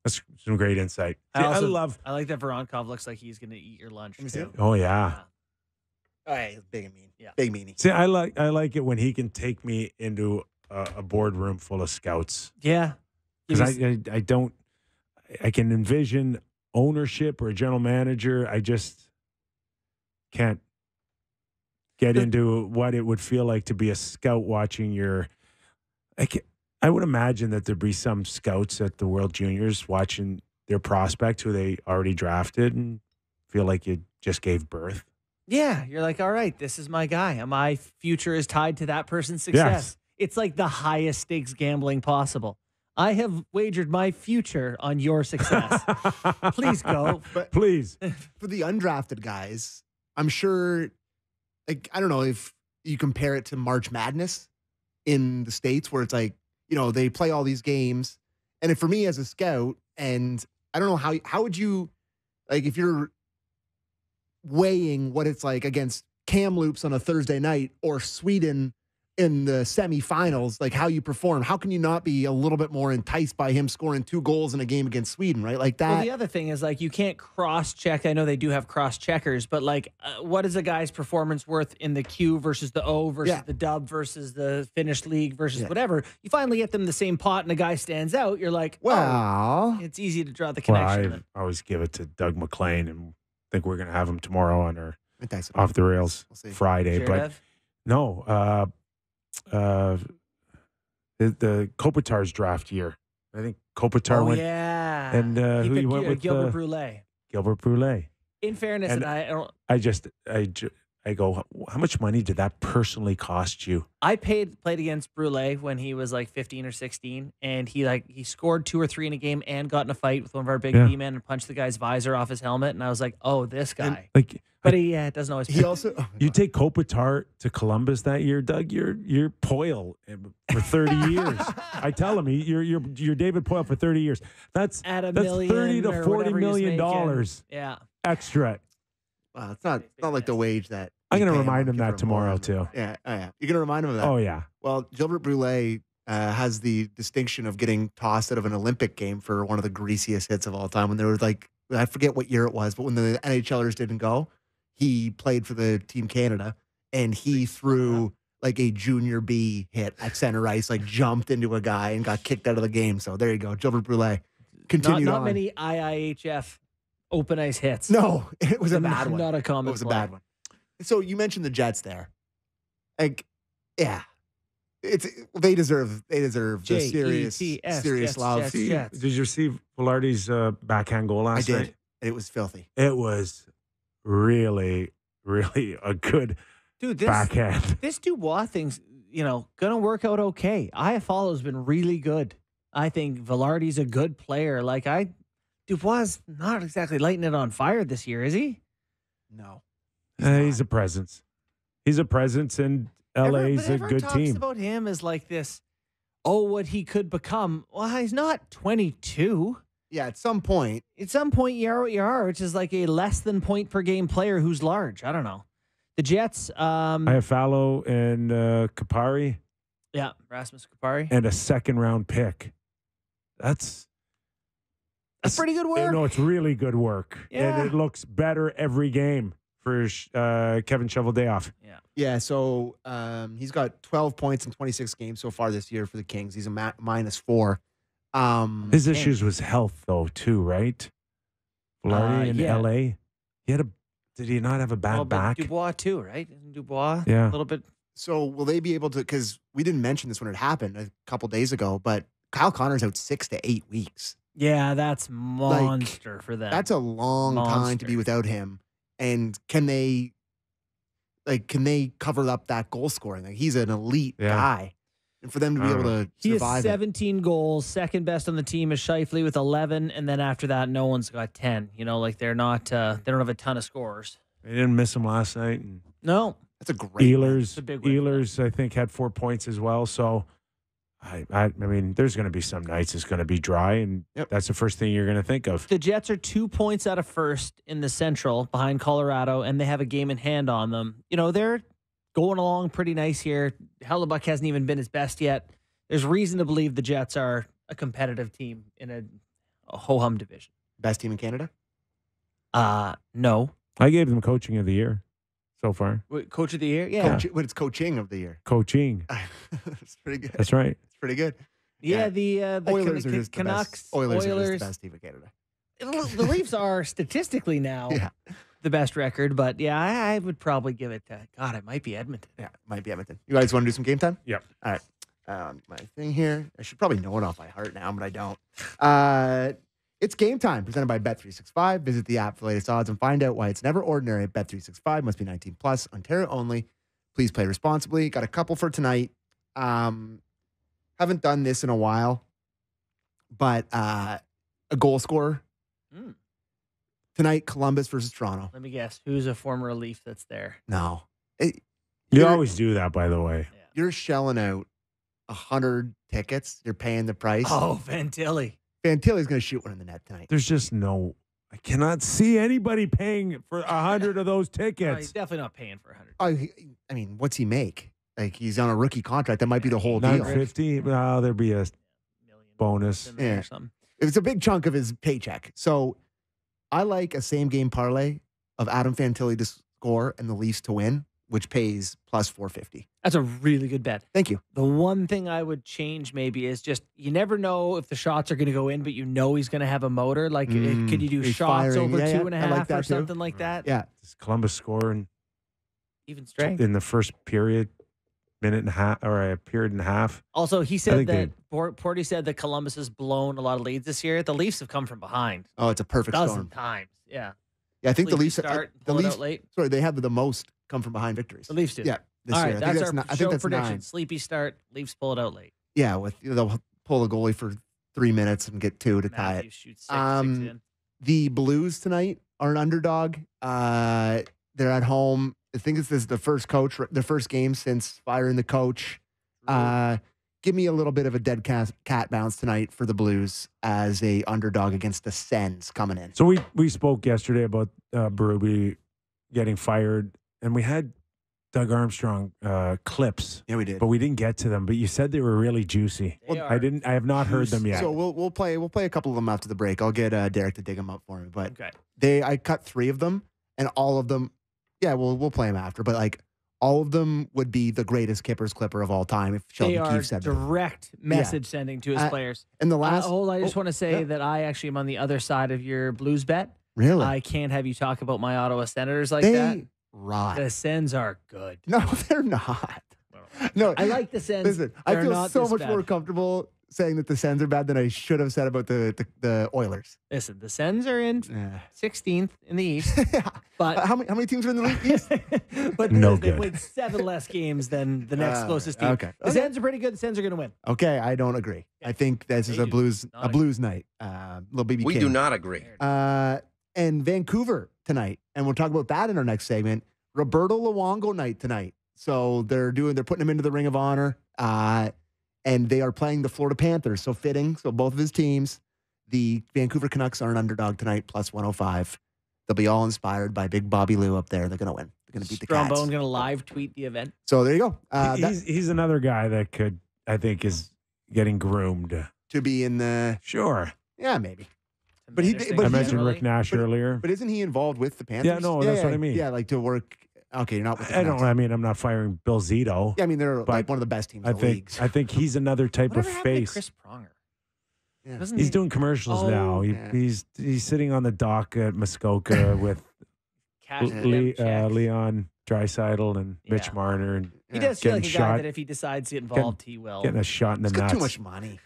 That's some great insight. I like that Voronkov looks like he's going to eat your lunch. Too. Oh, yeah. All right, big and mean. Yeah, big meanie. See, I like it when he can take me into a boardroom full of scouts. Yeah. Because I can envision ownership or a general manager. I just can't get into what it would feel like to be a scout watching your. I would imagine that there'd be some scouts at the World Juniors watching their prospect who they already drafted and feel like you just gave birth. Yeah, you're like, all right, this is my guy. My future is tied to that person's success. Yes. It's like the highest stakes gambling possible. I have wagered my future on your success. Please go. But please. For the undrafted guys, I'm sure, like, I don't know if you compare it to March Madness in the States where it's like, you know, they play all these games. And for me as a scout, and I don't know how would you, like, if you're weighing what it's like against Kamloops on a Thursday night or Sweden in the semifinals, like how you perform, how can you not be a little bit more enticed by him scoring 2 goals in a game against Sweden, right? Like that. Well, the other thing is, like, you can't cross-check. I know they do have cross-checkers, but, like, what is a guy's performance worth in the Q versus the O versus the dub versus the Finnish league versus whatever? You finally get them the same pot and a guy stands out. You're like, well, it's easy to draw the connection. Well, I always give it to Doug McLean, and think we're going to have him tomorrow on our Off the Rails Friday. But no, the Kopitar's draft year. I think Kopitar went. Yeah. And who you went with? Gilbert Brule. Gilbert Brule. In fairness, and I I go, how much money did that personally cost you? I played against Brule when he was like 15 or 16, and he scored 2 or 3 in a game and got in a fight with one of our big Yeah. D-men and punched the guy's visor off his helmet, and I was like, oh, this guy. Like, But he doesn't always. He also you take Kopitar to Columbus that year, Doug. You're Poyle for 30 years. I tell him you're David Poyle for 30 years. That's at a that's million 30 to or 40 whatever he's million making. dollars Yeah. extra. well, it's not like the wage that I'm you going to pay remind him Kipper that and tomorrow Bourne. too. Yeah, oh yeah. You're gonna remind him of that. Oh yeah. Well, Gilbert Brule has the distinction of getting tossed out of an Olympic game for one of the greasiest hits of all time. When there was like, I forget what year it was, but when the NHLers didn't go, he played for the Team Canada, and he threw like a junior B hit at center ice, like jumped into a guy and got kicked out of the game. So there you go, Gilbert Brule. Continued Not on. many IIHF open ice hits. No, it was a bad one. Not a common. It was a bad one. So you mentioned the Jets there. Like, yeah. They deserve the serious Jets, love. Jets, Jets. Did you see Velarde's backhand goal I last did. night? And it was filthy. It was really, really a good Dude, backhand. this Dubois thing's, gonna work out okay. Iafallo's been really good. I think Velarde's a good player. Dubois is not exactly lighting it on fire this year, is he? No. He's a presence. He's a presence, and LA's a good talks team. about him as like this, what he could become. Well, he's not 22. Yeah, at some point. At some point, you are what you are, which is like a less than point per game player who's large. I don't know. The Jets. Iafallo and Kapari, Yeah, Rasmus Kupari. and a second-round pick. That's pretty good work. No, it's really good work, Yeah. and it looks better every game for Kevin Shoveldayoff. Yeah, so he's got 12 points in 26 games so far this year for the Kings. He's a -4. His issues was health, though, too, right? Velarde in yeah. LA. Did he not have a bad back? Dubois too, right? Isn't Dubois Yeah. a little bit? So will they be able to, because we didn't mention this when it happened a couple days ago, but Kyle Connor's out 6 to 8 weeks. Yeah, that's monster for them. That's a long time to Monster. be without him. And can they cover up that goal scoring? Like, he's an elite guy. And for them to be able to He has survive 17 goals. Second best on the team is Scheifele with 11, and then after that, no one's got 10. They're not. They don't have a ton of scorers. They didn't miss him last night. And No, that's a great win. It's a big win for them. Ehlers, I think, had 4 points as well. So, I mean, there's going to be some nights it's going to be dry, and that's the first thing you're going to think of. The Jets are 2 points out of first in the Central behind Colorado, and they have a game in hand on them. They're going along pretty nice here. Hellebuck hasn't even been his best yet. There's reason to believe the Jets are a competitive team in a ho-hum division. Best team in Canada? No. I gave them coaching of the year so far. Wait, Coach of the year? Yeah. But it's coaching of the year. Coaching. It's pretty good. That's right. It's pretty good. Yeah, the Oilers are just Canucks. the best. Oilers are just the best team in Canada. The Leafs are statistically now the best record, but yeah, I would probably give it to, God, it might be Edmonton. Yeah, might be Edmonton. You guys want to do some game time? Yep. All right. My thing here. I should probably know it off by heart now, but I don't. It's game time presented by Bet365. Visit the app for latest odds and find out why it's never ordinary at Bet365. Must be 19 plus. Ontario only. Please play responsibly. Got a couple for tonight. Haven't done this in a while, but a goal scorer. Tonight, Columbus versus Toronto. Let me guess. Who's a former Leaf that's there? No. You always do that, by the way. You're shelling out 100 tickets. You're paying the price. Oh, Fantilli. Fantilli's going to shoot one in the net tonight. There's just I cannot see anybody paying for 100 of those No, tickets. he's definitely not paying for 100. I mean, what's he make? Like, he's on a rookie contract. That might be the whole deal. 950? Well, there'd be a bonus. In there Yeah. or something. It's a big chunk of his paycheck. So I like a same game parlay of Adam Fantilli to score and the Leafs to win, which pays plus 450. That's a really good bet. Thank you. The one thing I would change maybe is just you never know if the shots are going to go in, but he's going to have a motor. Like, could you do he's shots firing. over Yeah, 2.5 I like that or too. something like that? Yeah. Does Columbus score Even strength. in the first period, minute and a half, or a period and a half? Also, he said think that Porty said that Columbus has blown a lot of leads this year. The Leafs have come from behind Oh, it's a perfect dozen storm. times. Yeah. Yeah, I think the Leafs start the pull it Leafs. out late. Sorry, they have the most come from behind victories. The Leafs do. Yeah. This All year. right, I think that's our I think show that's prediction. 9. Sleepy start. Leafs pull it out late. Yeah, they'll pull the goalie for 3 minutes and get 2 to tie Matthews it. shoots 6 in. The Blues tonight are an underdog. They're at home. I think this is the first game since firing the coach. Give me a little bit of a dead cat bounce tonight for the Blues as a underdog against the Sens coming in. So we spoke yesterday about Berube getting fired, and we had Doug Armstrong clips. Yeah, we did. But we didn't get to them. But you said they were really juicy. I have not heard them yet. So we'll play a couple of them after the break. I'll get Derek to dig them up for me. But okay. I cut 3 of them, and all of them. Yeah, we'll play them after. But like all of them would be the greatest Kypers clipper of all time if Sheldon Keefe said that. Direct message sending to his players. And the last, I just want to say that I actually am on the other side of your Blues bet. Really? I can't have you talk about my Ottawa Senators like They that. rot. The Sens are good. No, they're not. No, I like the Sens. Listen, I They're feel not so this much bad. more comfortable saying that the Sens are bad than I should have said about the Oilers. Listen, the Sens are in 16th in the East, but how many teams are in the league East? but No they good. played 7 less games than the next closest team. Okay. The Sens are pretty good. The Sens are going to win. Okay, I don't agree. I think this is They a do. Blues Not night. Little BB We King. do not agree. And Vancouver tonight, and we'll talk about that in our next segment. Roberto Luongo night tonight. So they're putting him into the Ring of Honor, and they are playing the Florida Panthers. So fitting. So both of his teams, the Vancouver Canucks are an underdog tonight, plus 105. They'll be all inspired by Big Bobby Lou up there. They're going to win. They're going to beat the Cats. Strombone going to live tweet the event. So there you go. He's another guy that could, I think, is getting groomed. To be in the Sure. maybe. But I mentioned Rick Nash earlier. But isn't he involved with the Panthers? Yeah, no, that's what I mean. Yeah, like to work. Okay, you're not with the I don't. Canucks. I mean, I'm not firing Bill Zito. Yeah, I mean they're But like one of the best teams in the leagues. I think he's another type Whatever of happened to face. Chris Pronger? Yeah. Wasn't He's he- doing commercials Oh, now. yeah. He's sitting on the dock at Muskoka with Cash for them checks. Leon Draisaitl and Mitch Yeah. Marner and He does feel getting like a guy shot- that if he decides to get involved, he will. getting a shot in the He's got nuts. too much money.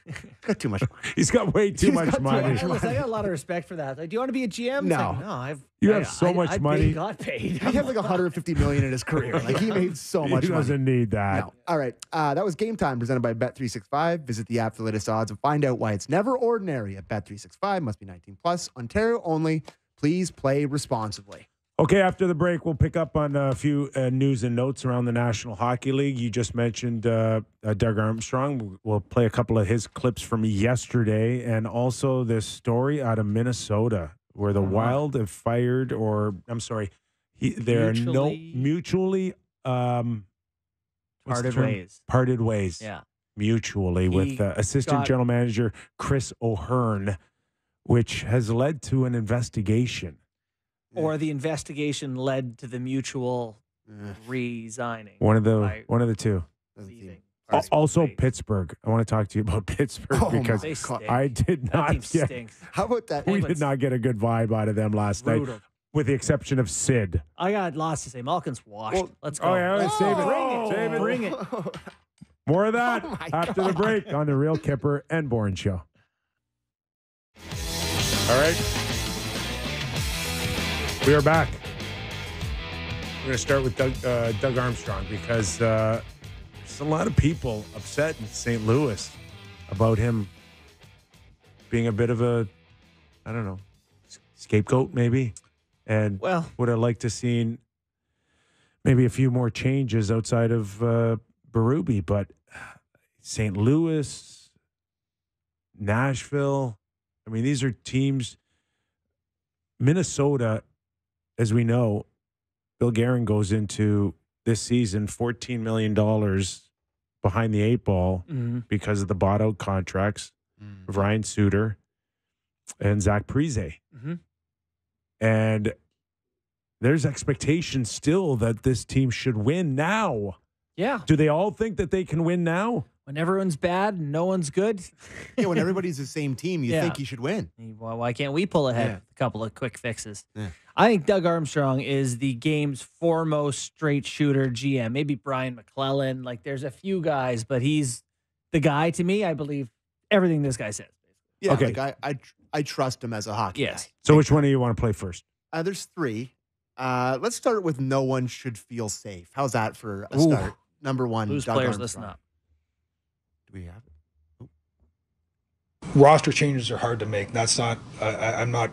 Got too much money. He's got way too He's much got too money. much Hey, listen, I got a lot of respect for that. Like, do you want to be a GM? No. It's like, no, You have so much money. I got paid. He had like 150 million in his career. Like he made so much He money. doesn't need that. No. All right. That was Game Time presented by Bet365. Visit the app for the latest odds and find out why it's never ordinary at Bet365. Must be 19 plus. Ontario only. Please play responsibly. Okay, after the break, we'll pick up on a few news and notes around the National Hockey League. You just mentioned Doug Armstrong. We'll play a couple of his clips from yesterday, and also this story out of Minnesota where the Wild have fired, or I'm sorry, there are no mutually what's the Parted term? ways. Parted ways. Yeah. Mutually with assistant got- general manager Chris O'Hearn, which has led to an investigation. Or the investigation led to the mutual resigning. One of by the two. leaving. Also, Ways. Pittsburgh. I want to talk to you about Pittsburgh Oh, because They stink. I did That not team get. stinks. How about that? We Penguins. did not get a good vibe out of them last night, Brutal. with the exception of Sid. I got lots to say. Malkin's washed. Well, Let's go. Oh yeah, let's save it. Bring it. Save it. Bring it. More of that Oh, my after the God. break on the Real Kyper and Bourne Show. All right, we are back. We're going to start with Doug Armstrong because there's a lot of people upset in St. Louis about him being a bit of a, I don't know, scapegoat maybe. And Well, would have liked to seen maybe a few more changes outside of Berube, but St. Louis, Nashville, I mean, these are teams. Minnesota, as we know, Bill Guerin goes into this season $14 million behind the 8 ball because of the bought-out contracts of Ryan Suter and Zach Parise. Mhm. And there's expectation still that this team should win now. yeah. Do they all think that they can win now? When everyone's bad, no one's good. Yeah, when everybody's the same team, you Yeah. think you should win. Well, why can't we pull ahead Yeah. with a couple of quick fixes? Yeah. I think Doug Armstrong is the game's foremost straight shooter GM. Maybe Brian McClellan. Like, there's a few guys, but he's the guy to me. I believe everything this guy says. Yeah, Okay. like I trust him as a hockey Yes. guy. So which one do you want to play first? There's 3. Let's start with no one should feel safe. How's that for a Ooh. start? Number one, Blues Doug players, Armstrong. listen up. Do we have it? Roster changes are hard to make. That's not. I'm not.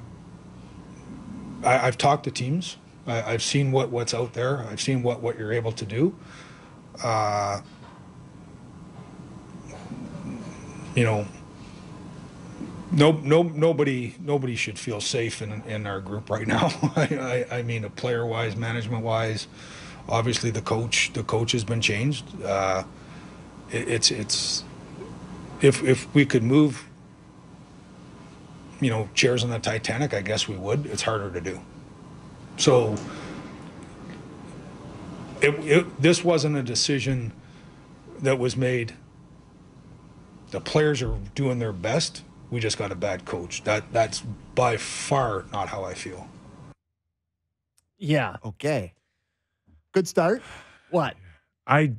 I've talked to teams. I've seen what's out there. I've seen what you're able to do. You know, nobody should feel safe in our group right now. I mean, player wise, management wise, obviously the coach has been changed. It's if we could move, you know, chairs on the Titanic, I guess we would. It's harder to do. So this wasn't a decision that was made. The players are doing their best. We just got a bad coach. That's by far not how I feel. Yeah. Okay. Good start. What? I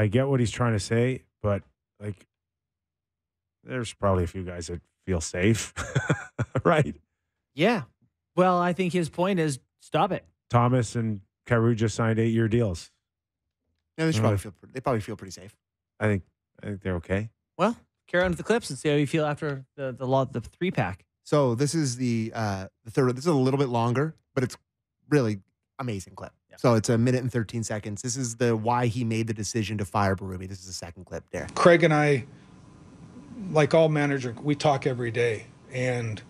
get what he's trying to say, but like, there's probably a few guys that feel safe, right? Yeah. Well, I think his point is stop it. Thomas and Kyper just signed 8-year deals. Yeah, they probably feel pretty safe. I think they're okay. Well, carry on with the clips and see how you feel after the 3-pack. So this is the third. This is a little bit longer, but it's really amazing clip. Yeah. So it's 1 minute and 13 seconds. This is the why he made the decision to fire Berube. This is the second clip there. Craig and I, like all managers, we talk every day. And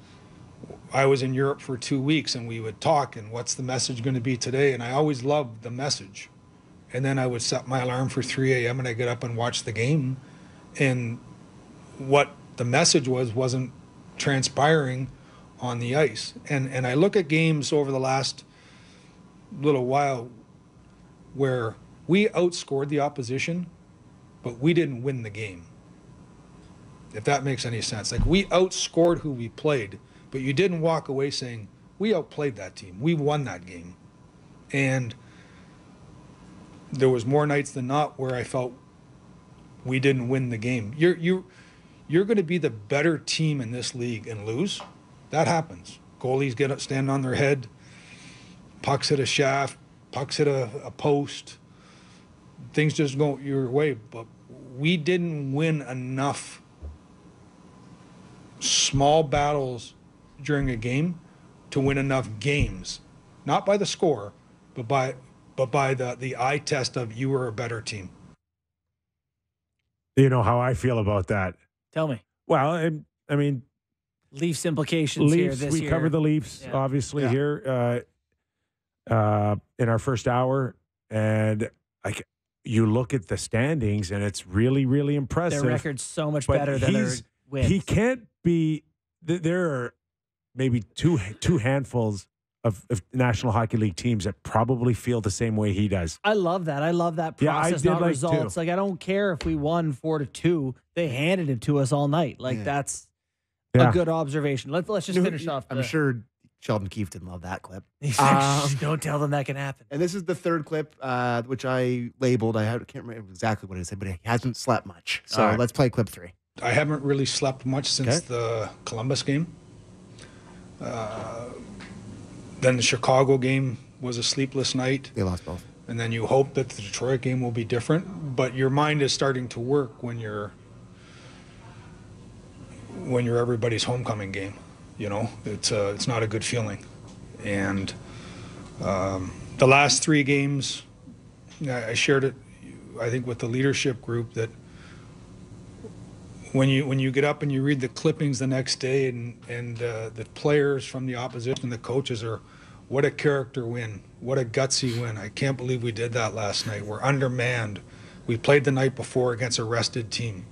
I was in Europe for 2 weeks, and we would talk, and what's the message going to be today? And I always loved the message. And then I would set my alarm for 3 a.m. and I get up and watch the game. And what the message wasn't transpiring on the ice. And I look at games over the last little while where we outscored the opposition, but we didn't win the game. If that makes any sense. Like, we outscored who we played, but you didn't walk away saying, we outplayed that team. We won that game. And there was more nights than not where I felt we didn't win the game. You're going to be the better team in this league and lose. That happens. Goalies get up, stand on their head. Pucks hit a shaft. Pucks hit a post. Things just go your way. But we didn't win enough small battles during a game to win enough games. Not by the score, but by the eye test of you were a better team. You know how I feel about that. Tell me. Well, I mean, Leafs implications here Leafs. this We year. cover the Leafs, Yeah. obviously, Yeah. here in our first hour, and like, you look at the standings, and it's really, really impressive. Their record's so much But better than their wins. He can't be. There are maybe two handfuls of National Hockey League teams that probably feel the same way he does. I love that. I love that Yeah, I process, did not like results. too. Like, I don't care if we won 4-2. They handed it to us all night. Like, Yeah. that's Yeah. a good observation. Let's just finish off. I'm sure Sheldon Keefe didn't love that clip. Don't tell them that can happen. And this is the third clip, which I labeled. I can't remember exactly what it said, but he hasn't slept much. So All right. let's play clip 3. I haven't really slept much since Okay. the Columbus game. Then the Chicago game was a sleepless night. They lost both. And then you hope that the Detroit game will be different, but your mind is starting to work when you're everybody's homecoming game. You know, it's not a good feeling. And the last 3 games, I shared it, I think, with the leadership group, that when you get up and you read the clippings the next day, and the players from the opposition, the coaches are, what a character win, what a gutsy win. I can't believe we did that last night. We're undermanned. We played the night before against a rested team.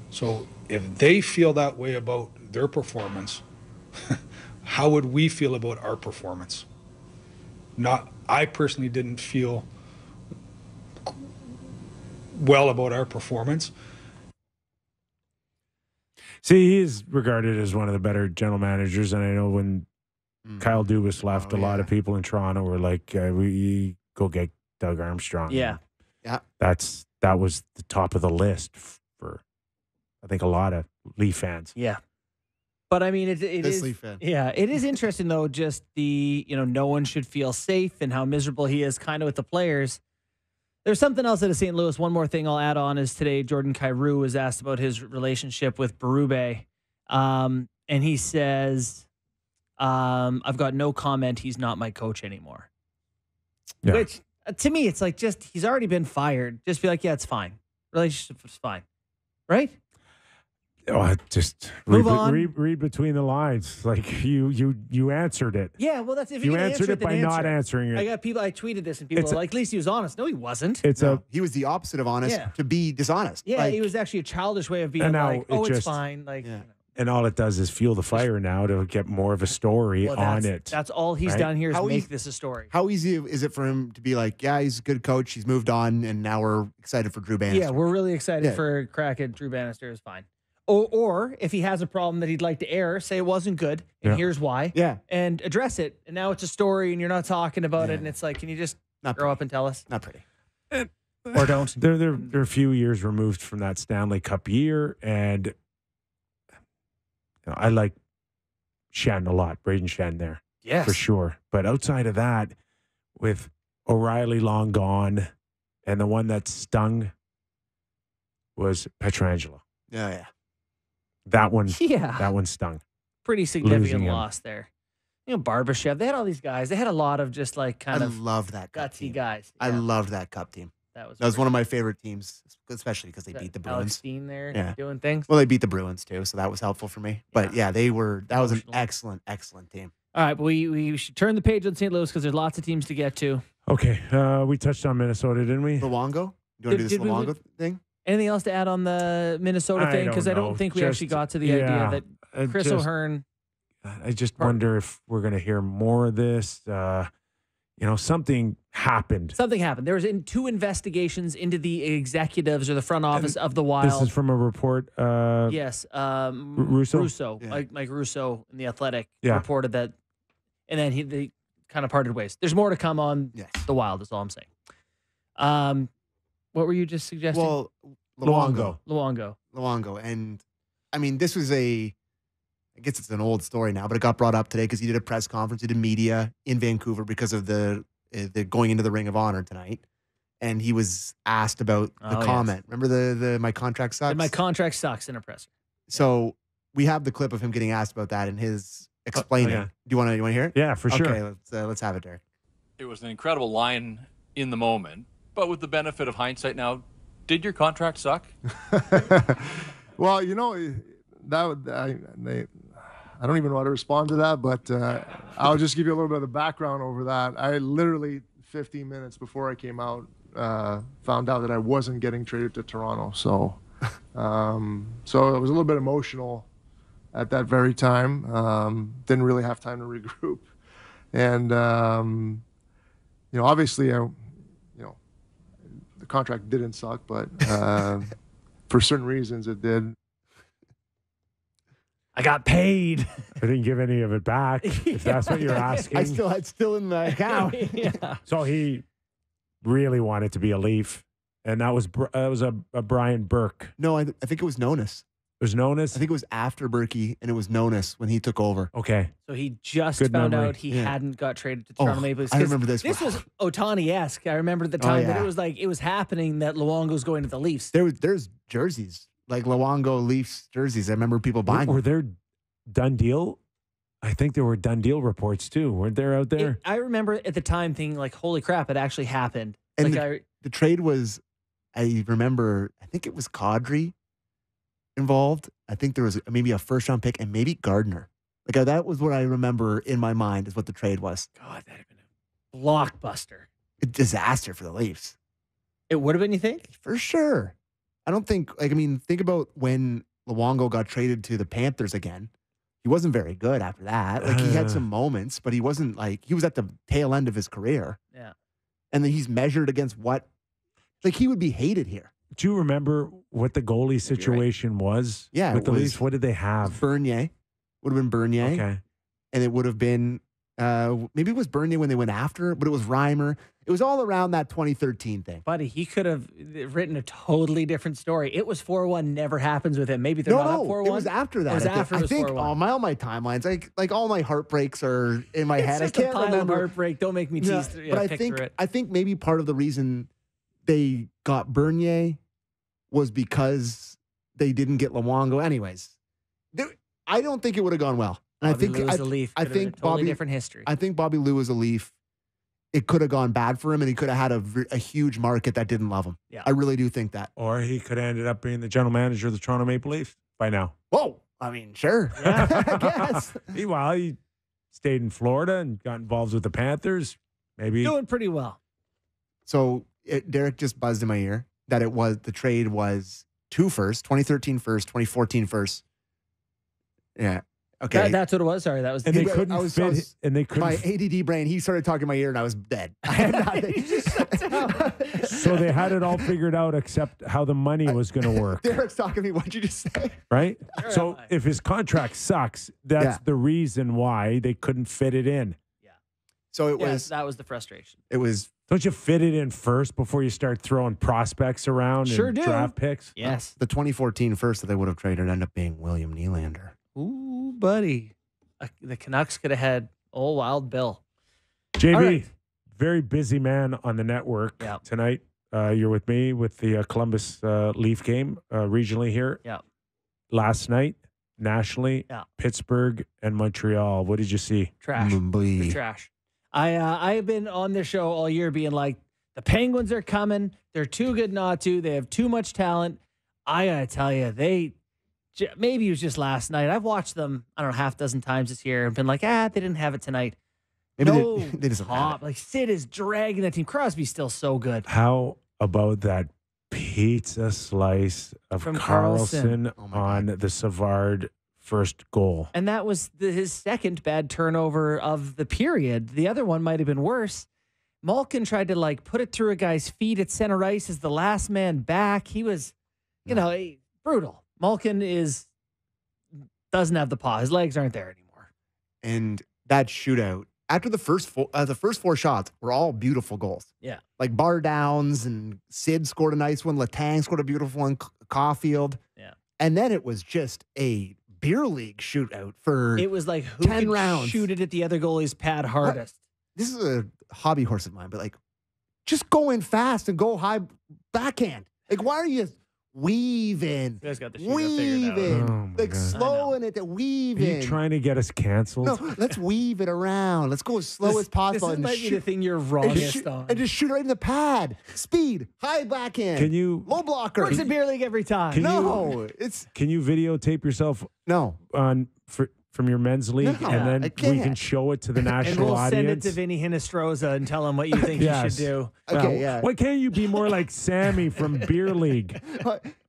So if they feel that way about their performance, how would we feel about our performance? I personally didn't feel well about our performance. See, he is regarded as one of the better general managers, and I know when Kyle Dubas left, a lot of people in Toronto were like, "We go get Doug Armstrong." Yeah. Yeah. That was the top of the list for, I think, a lot of Leaf fans. Yeah. But I mean, it This is, Leaf fan. yeah, it is interesting though. Just the, no one should feel safe and how miserable he is kind of with the players. There's something else out of St. Louis. One more thing I'll add on is today, Jordan Kyrou was asked about his relationship with Berube. And he says, I've got no comment. He's not my coach anymore. Yeah. Which to me, it's like, just, he's already been fired. Just be like, yeah, it's fine. Relationship is fine. Right? Oh, just Move on. read between the lines. Like you answered it. Yeah, well, that's if You you're gonna answered answer it by then not answer. answering it. I got people. I tweeted this, and people are like, "At least he was honest." No, he wasn't. It's No, he was the opposite of honest Yeah. to be dishonest. Yeah, Like, it was actually a childish way of being And now like, it "Oh, it's just- fine." Like, Yeah. and all it does is fuel the fire now to get more of a story well, on that's, it. That's all he's right? done here is How make easy- this a story. How easy is it for him to be like, yeah, he's a good coach, he's moved on, and now we're excited for Drew Bannister? Yeah, we're really excited Yeah. for crack at Drew Bannister. Is fine. Or if he has a problem that he'd like to air, say it wasn't good, and Yeah. here's why. Yeah. And address it. And now it's a story, and you're not talking about it. And it's like, can you just Not grow pretty. up and tell us, Not pretty. or don't? They're a few years removed from that Stanley Cup year, and I like Shen a lot, Braden Shen there. Yes, For sure. But outside of that, with O'Reilly long gone, and the one that stung was Pietrangelo. Yeah, yeah. That one, Yeah, that one stung. pretty significant losing him. loss there. Barbashev. They had all these guys. They had a lot of just like kind I of loved that cup gutsy team. guys. I Yeah, loved that cup team. that was That was great. one of my favorite teams, especially because they That beat the Alex Bruins. Steen there Yeah. doing things. Well, they beat the Bruins too, so that was helpful for me. But yeah, that was an Emotional. excellent, excellent team. All right, but we should turn the page on St. Louis because there's lots of teams to get to. Okay. We touched on Minnesota, didn't we? Luongo? Do you want to Did- do this did we- Luongo thing? Anything else to add on the Minnesota I thing? Because I don't don't know. think we Just- actually got to the idea yeah, that I Chris just- O'Hearn. I just wonder if we're going to hear more of this. Something happened. Something happened. There was two investigations into the executives or the front office of the Wild. This is from a report. Yes, Russo? Russo, Yeah. Mike Russo in the Athletic Yeah. reported that, and then they kind of parted ways. There's more to come on Yes. the Wild. Is all I'm saying. What were you just suggesting? Well, Luongo. Luongo. And I mean, this was I guess it's an old story now, but it got brought up today because he did a press conference, he did media in Vancouver because of the going into the Ring of Honor tonight. And he was asked about the Oh, yes. comment. Remember the my contract sucks? And my contract sucks in a presser. So we have the clip of him getting asked about that and his explaining. yeah. Do you want to hear it? Yeah, for sure. Okay, let's have it, Derek. It was an incredible line in the moment, but with the benefit of hindsight now, did your contract suck? Well, I don't even know how to respond to that, but I'll just give you a little bit of the background over that. I literally 15 minutes before I came out found out that I wasn't getting traded to Toronto. So it was a little bit emotional at that very time. Didn't really have time to regroup, and obviously, the contract didn't suck, but for certain reasons it did. I got paid. I didn't give any of it back, if that's what you're asking. It's still in my account. Yeah. So he really wanted to be a Leaf, and that was a Brian Burke. No, I think it was Nonis. It was known as. I think it was after Berkey, and it was Nonis when he took over. Okay. So he just Good found memory. out he Yeah. hadn't got traded to Oh, Toronto Maple Leafs. I 'Cause remember this. This Wow. was Ohtani-esque. I remember at the Oh, time that yeah. it was like it was happening that Luongo's going to the Leafs. There's jerseys like Luongo Leafs jerseys. I remember people buying Were them. there done deal? I think there were done deal reports too. Weren't there out there? I remember at the time thinking like, "Holy crap! It actually happened." And Like the trade was, I remember, I think it was Kadri involved. I think there was maybe a first round pick and maybe Gardner. Like that was what I remember in my mind is what the trade was. God, that'd have been a blockbuster. A disaster for the Leafs. It would have been, you think? For sure. I don't think, think about when Luongo got traded to the Panthers again. He wasn't very good after that. Like he had some moments, but he wasn't he was at the tail end of his career. Yeah. And then he's measured against what, he would be hated here. Do you remember what the goalie situation was? Yeah, with it the was- Leafs, what did they have? Bernier. Would have been Bernier. Okay. And it would have been, maybe it was Bernier when they went after, but it was Reimer. It was all around that 2013 thing. Buddy, he could have written a totally different story. It was 4-1, never happens with him. Maybe they're not up 4-1. It was after that. It was after it was I think 4-1. all my timelines, like all my heartbreaks are in my head. It's I just can't a pile remember. of heartbreak. Don't make me tease through. But Picture it. I think maybe part of the reason they got Bernier was because they didn't get Luongo. Anyways, I don't think it would have gone well. And Bobby Lou was a Leaf. I Could have been think a totally Bobby different history. I think Bobby Lou was a Leaf. It could have gone bad for him, and he could have had a huge market that didn't love him. Yeah. I really do think that. Or he could have ended up being the general manager of the Toronto Maple Leafs by now. Whoa. I mean, sure. Yeah. I guess. Meanwhile, he stayed in Florida and got involved with the Panthers. Maybe. Doing pretty well. So Derek just buzzed in my ear that the trade was 2 firsts, 2013 first, 2014 first. Yeah. Okay. That's what it was. Sorry, that was. And the they couldn't fit. And they couldn't. My ADD brain, he started talking in my ear and I was dead. I had nothing. So they had it all figured out except how the money was going to work. Derek's talking to me. What'd you just say? Right? Where So am I? if his contract sucks, that's the reason why they couldn't fit it in. So it that was the frustration. it was Don't you fit it in first before you start throwing prospects around Sure and do. draft picks? Yes. the 2014 first that they would have traded ended up being William Nylander. Ooh, buddy. The Canucks could have had Wild Bill. JB, All right. very busy man on the network Yeah. tonight. You're with me with the Columbus Leaf game regionally here. Yeah. Last night, nationally, Yeah. Pittsburgh and Montreal. What did you see? Trash. Mumbai. They're trash. I've been on this show all year being like, the Penguins are coming. They're too good not to. They have too much talent. I gotta tell you, maybe it was just last night. I've watched them, I don't know, half dozen times this year and been like, they didn't have it tonight. Maybe No they just top. Like Sid is dragging that team. Crosby's still so good. How about that pizza slice of From Carlson Oh my on God. the Savard first goal? And that was his second bad turnover of the period. The other one might have been worse. Malkin tried to put it through a guy's feet at center ice as the last man back. He was, brutal. Malkin doesn't have the paw. His legs aren't there anymore. And that shootout, after the first 4 shots were all beautiful goals. Yeah. Like bar downs, and Sid scored a nice one. Letang scored a beautiful one. Caulfield. Yeah. And then it was just a beer league shootout for It was like who 10 could rounds. shoot it at the other goalie's pad hardest. This is a hobby horse of mine, but just go in fast and go high backhand. Why are you weaving? You guys got the shooter figured out. Weaving. Oh my God. Slowing it to Are weaving. you trying to get us canceled? No, let's weave it around. Let's go as slow as possible. This and might be shoot- the thing you're and wrongest shoot- on. and just shoot right in the pad. Speed, high backhand. Can you low blocker? Works in beer league every time. Can you- No, it's can you videotape yourself no. from your men's league, No, and I then we can't. can show it to the and national we'll send it audience? to Vinny Hinestroza and tell him what you think Yes. he should do. Okay, yeah. Why can't you be more like Sammy from Beer League?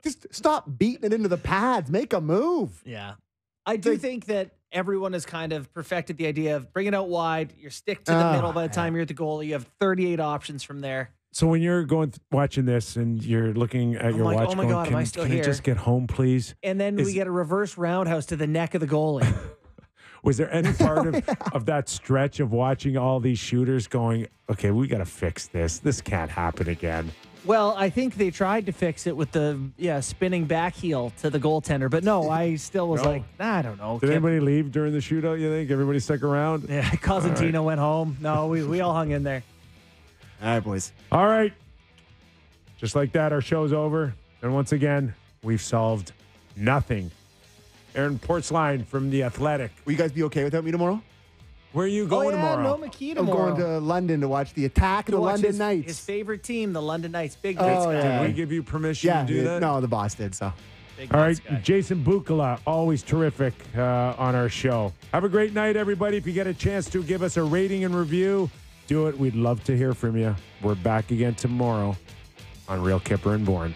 Just stop beating it into the pads. Make a move. Yeah. I do think that everyone has kind of perfected the idea of bring it out wide. You stick to the middle by the time you're at the goal. You have 38 options from there. So when you're watching this and you're looking at I'm your like, watch, oh my going, God, am I still can I here?" just get home, please? And then Is- we get a reverse roundhouse to the neck of the goalie. Was there any part of that stretch of watching all these shooters going, okay, we got to fix this. This can't happen again. Well, I think they tried to fix it with the spinning back heel to the goaltender. But no, I still was No. like, I don't know. Did anybody leave during the shootout, you think? Everybody stuck around? Yeah, Cosentino went home. No, we all hung in there. All right, boys. All right. Just like that, our show's over. And once again, we've solved nothing. Aaron Portzline from The Athletic. Will you guys be okay without me tomorrow? Where are you going tomorrow? No McKee I'm tomorrow. going to London to watch the Attack of the watch London his, Knights. His favorite team, the London Knights. Big Oh, Knights guy. yeah. Did we give you permission yeah, to do that? no, the boss did. So, Big All right, Knights guy. Jason Bukala, always terrific on our show. Have a great night, everybody. If you get a chance to give us a rating and review, do it. We'd love to hear from you. We're back again tomorrow on Real Kyper and Bourne.